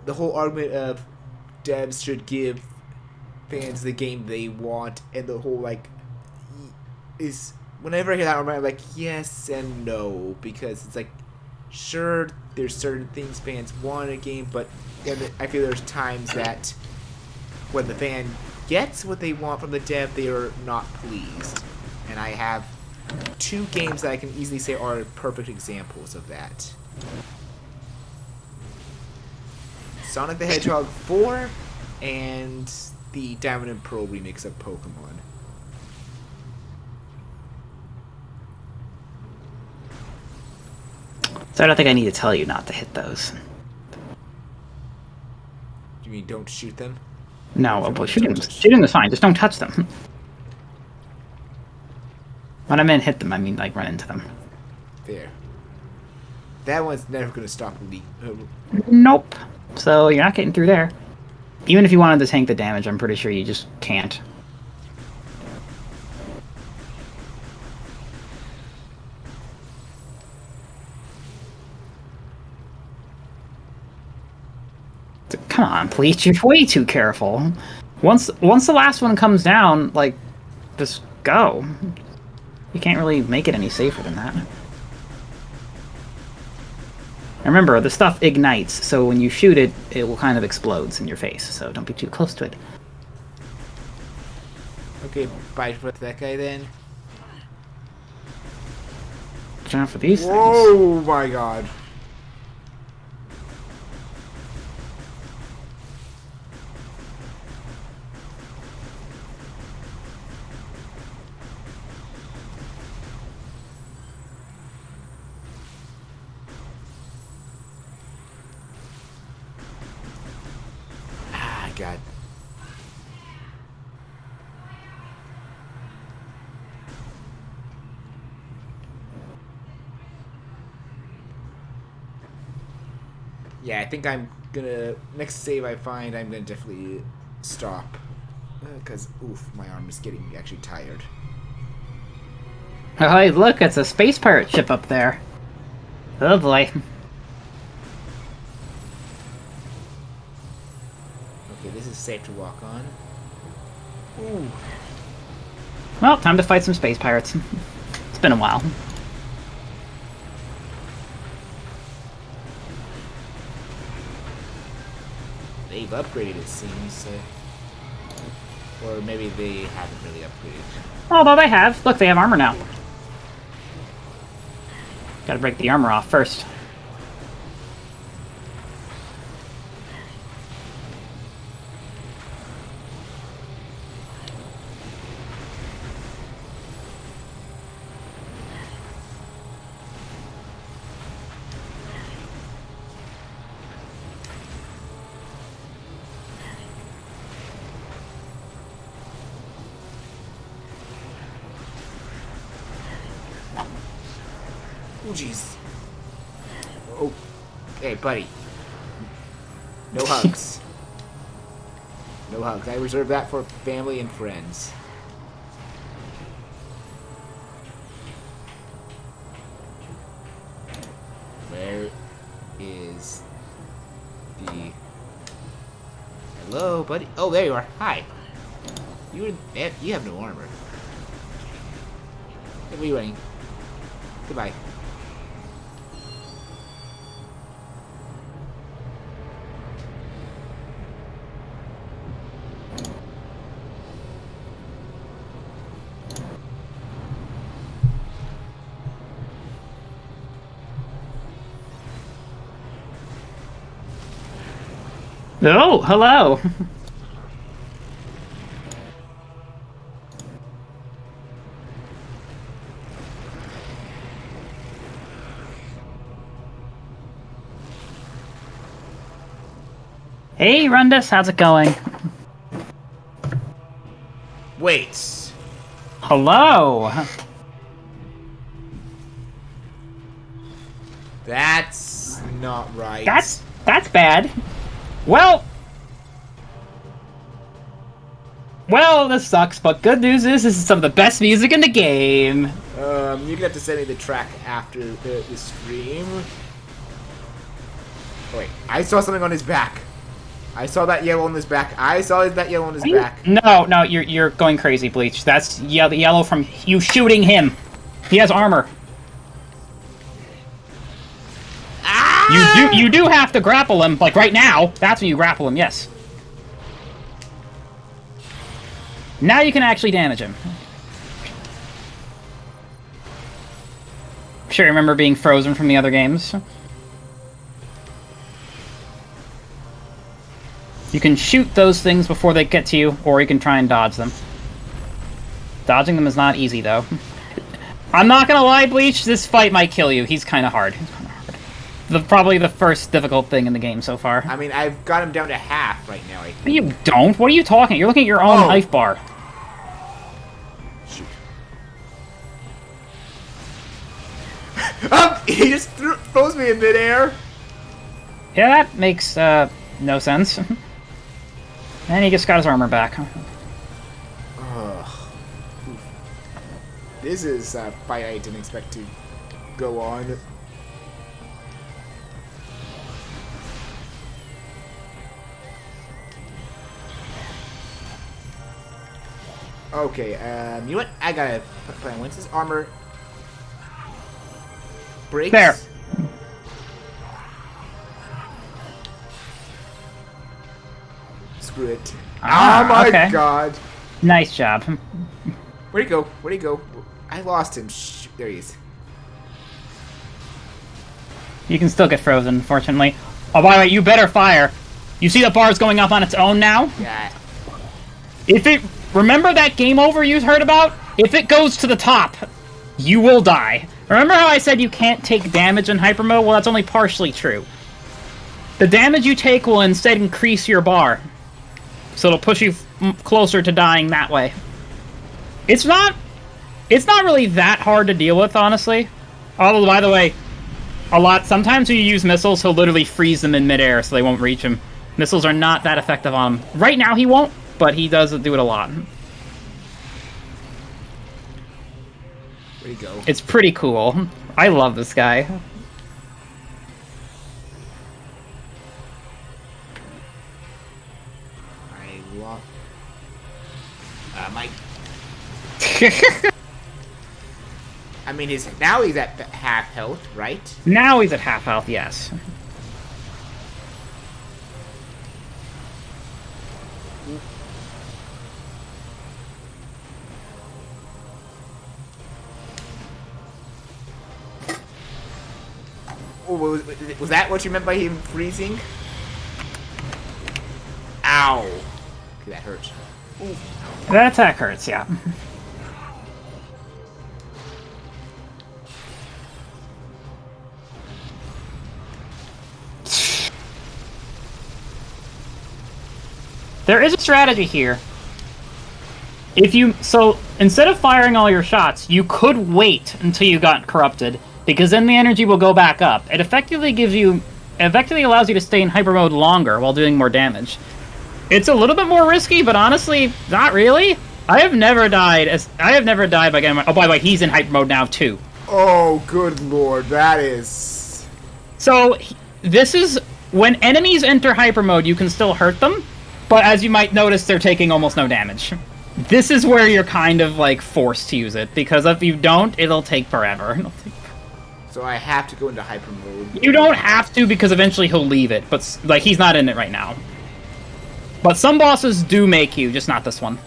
the whole argument of devs should give fans the game they want, and the whole like is whenever I hear that argument, I'm like yes and no, because it's like sure there's certain things fans want in a game, but I feel there's times that when the fan gets what they want from the dev, they are not pleased, and I have 2 games that I can easily say are perfect examples of that. Sonic the Hedgehog 4 and the Diamond and Pearl remix of Pokemon. So I don't think I need to tell you not to hit those. You mean don't shoot them? No, well, shooting is fine. Just don't touch them. When I mean hit them, I mean like run into them. Fair. That one's never gonna stop me. Nope. So you're not getting through there. Even if you wanted to tank the damage, I'm pretty sure you just can't. Come on, please. You're way too careful. Once the last one comes down, like, just go. You can't really make it any safer than that. Remember, the stuff ignites, so when you shoot it, it will kind of explodes in your face, so don't be too close to it. Okay, bye for that guy then. Watch out for these things. Oh my god. God. Yeah, I think I'm gonna next save I find I'm gonna definitely stop because oof, my arm is getting actually tired. Oh, hey, look, it's a space pirate ship up there. Oh boy. Okay, this is safe to walk on. Ooh. Well, time to fight some space pirates. It's been a while. They've upgraded, it seems. So. Or maybe they haven't really upgraded. Although they have. Look, they have armor now. Gotta break the armor off first. Oh, jeez. Oh. Hey, buddy. No hugs. No hugs. I reserve that for family and friends. Where is the... Hello, buddy? Oh, there you are. Hi. You have no armor. Hey, where are you running? Goodbye. Oh, hello! Hey, Rundus, how's it going? Wait. Hello! That's not right. That's bad. Well, this sucks, but good news is this is some of the best music in the game. You're gonna have to send me the track after the stream. Oh, wait, I saw something on his back. I saw that yellow on his back. I saw that yellow on his back. No, you're going crazy, Bleach. That's yellow from you shooting him. He has armor. Ah! You do have to grapple him, like right now. That's when you grapple him, yes. Now you can actually damage him. Sure, remember being frozen from the other games? You can shoot those things before they get to you, or you can try and dodge them. Dodging them is not easy, though. I'm not gonna lie, Bleach, this fight might kill you. He's kinda hard. Probably the first difficult thing in the game so far. I mean, I've got him down to half right now, I think. You don't? What are you talking? You're looking at your own life bar. Shoot. He just throws me in midair. Yeah, that makes, no sense. And he just got his armor back. Ugh. Oof. This is a fight I didn't expect to go on. Okay, you know what? I gotta plan. Once his armor breaks. There. Screw it. Ah, oh my okay. god. Nice job. Where'd he go? Where'd he go? I lost him. Shh. There he is. You can still get frozen, unfortunately. Oh, by the way, you better fire. You see the bar's going up on its own now? Yeah. If it... Remember that game over you heard about? If it goes to the top, you will die. Remember how I said you can't take damage in hyper mode? Well, that's only partially true. The damage you take will instead increase your bar. So it'll push you closer to dying that way. It's not really that hard to deal with, honestly. Although, by the way, sometimes when you use missiles, he'll literally freeze them in midair so they won't reach him. Missiles are not that effective on him. Right now he won't, but he does do it a lot. Where'd he go? It's pretty cool. I love this guy. I lost. My. I mean, now he's at half health, right? Now he's at half health, yes. Oh, was that what you meant by him freezing? Ow. Okay, that hurts. Ooh. That attack hurts, yeah. There is a strategy here. So, instead of firing all your shots, you could wait until you got corrupted, because then the energy will go back up. It effectively allows you to stay in hyper mode longer while doing more damage. It's a little bit more risky, but honestly, not really. I have never died by getting my... Oh, by the way, he's in hyper mode now, too. Oh, good lord, that is... So, this is... When enemies enter hyper mode, you can still hurt them, but as you might notice, they're taking almost no damage. This is where you're kind of, like, forced to use it, because if you don't, it'll take forever. So I have to go into hyper mode. You don't have to, because eventually he'll leave it, but, like, he's not in it right now. But some bosses do make you, just not this one.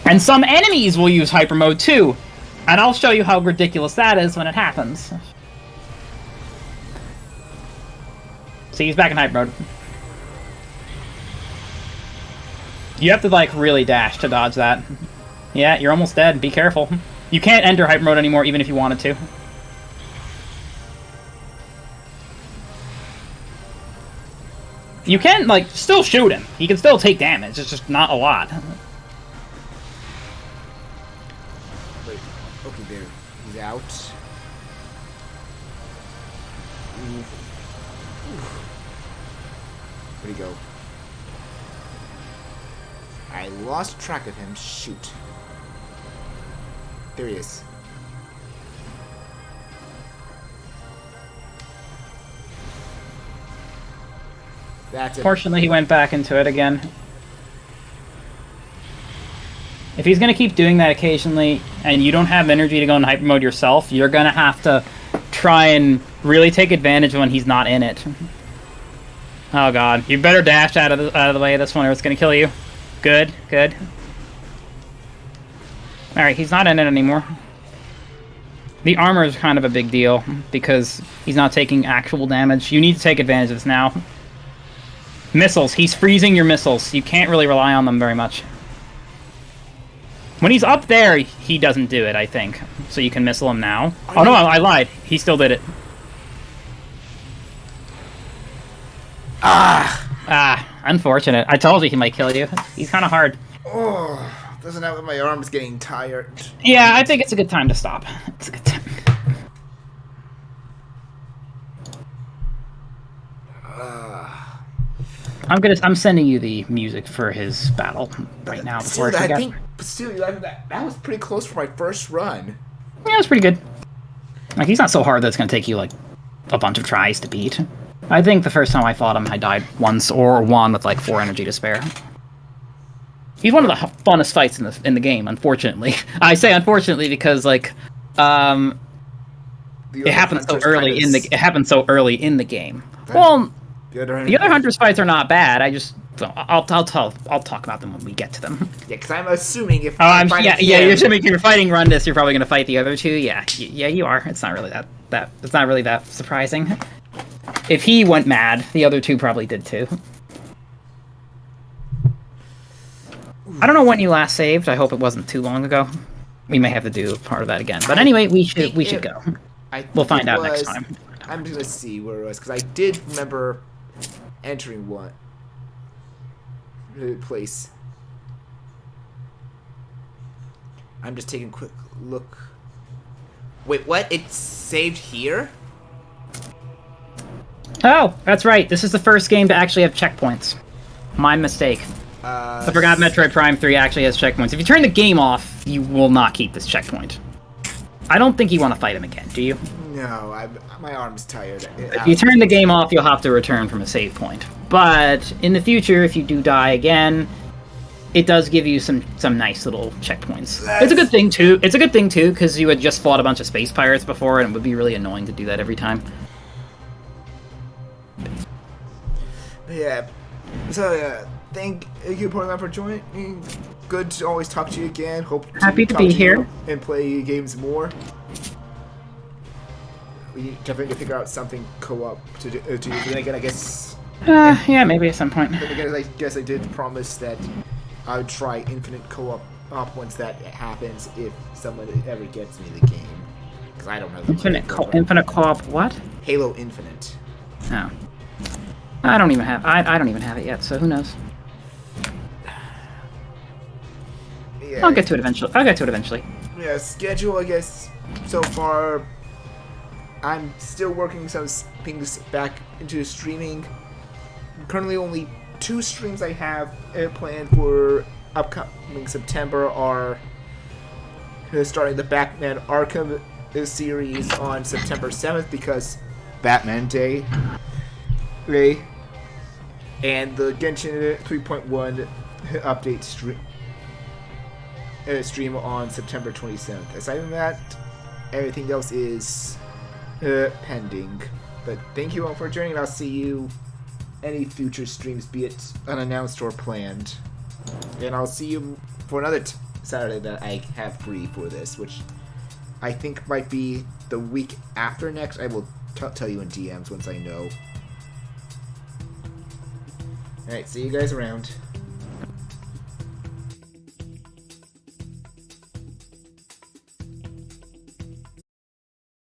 And some enemies will use hyper mode, too. And I'll show you how ridiculous that is when it happens. See, he's back in hyper mode. You have to, like, really dash to dodge that. Yeah, you're almost dead. Be careful. You can't enter hyper mode anymore, even if you wanted to. You can, like, still shoot him. He can still take damage. It's just not a lot. Wait, okay, there. He's out. Where'd he go? I lost track of him. Shoot. There he is. That's it. Fortunately, he went back into it again. If he's gonna keep doing that occasionally, and you don't have energy to go in hyper mode yourself, you're gonna have to try and really take advantage when he's not in it. Oh god, you better dash out of the way of this one, or it's gonna kill you. Good, good. All right, he's not in it anymore. The armor is kind of a big deal because he's not taking actual damage. You need to take advantage of this now. Missiles, he's freezing your missiles. You can't really rely on them very much. When he's up there, he doesn't do it, I think. So you can missile him now. Oh no, I lied. He still did it. Unfortunate. I told you he might kill you. He's kind of hard. Oh, doesn't help that my arm's getting tired. Yeah, I think it's a good time to stop. It's a good time. I'm sending you the music for his battle right now. Before Still, it I think, still, that was pretty close for my first run. Yeah, it was pretty good. Like, he's not so hard that it's going to take you, like, a bunch of tries to beat. I think the first time I fought him, I died once, or one with, like, 4 energy to spare. He's one of the funnest fights in the game, unfortunately. I say unfortunately because, like, it happened so early in the game. Well, the other hunters fights are not bad. I'll talk about them when we get to them. Yeah, because I'm assuming if you're assuming if you're fighting Rundus, you're probably going to fight the other two. Yeah, you are. It's not really that surprising. If he went mad, the other two probably did too. I don't know when you last saved. I hope it wasn't too long ago. We may have to do part of that again. But anyway, we should go. We'll find out next time. I'm just gonna see where it was because I did remember entering one place. I'm just taking a quick look. Wait, what? It's saved here? Oh, that's right. This is the first game to actually have checkpoints. My mistake. I forgot Metroid Prime 3 actually has checkpoints. If you turn the game off, you will not keep this checkpoint. I don't think you want to fight him again, do you? No, my arm's tired. If you turn the game off, you'll have to return from a save point. But in the future, if you do die again, it does give you some nice little checkpoints. It's a good thing too. It's a good thing too because you had just fought a bunch of space pirates before, and it would be really annoying to do that every time. Yeah. So thank you, Portland, for joining. Good to always talk to you again. Hope Happy to be here and play games more. We definitely need to figure out something co-op to do. Then again, I guess. Yeah, maybe at some point. Then again, I guess I did promise that I would try infinite co-op once that happens if someone ever gets me the game. Because I don't know. Infinite co-op what? Halo Infinite. Oh. I don't even have it yet, so who knows? Yeah. I'll get to it eventually. Yeah, schedule, I guess, so far, I'm still working some things back into streaming. Currently, only 2 streams I have planned for upcoming September are starting the Batman Arkham series on September 7th because Batman Day. And the Genshin 3.1 update stream on September 27th. Aside from that, everything else is pending. But thank you all for joining, and I'll see you any future streams, be it unannounced or planned. And I'll see you for another Saturday that I have free for this, which I think might be the week after next. I will tell you in DMs once I know. Alright, see you guys around.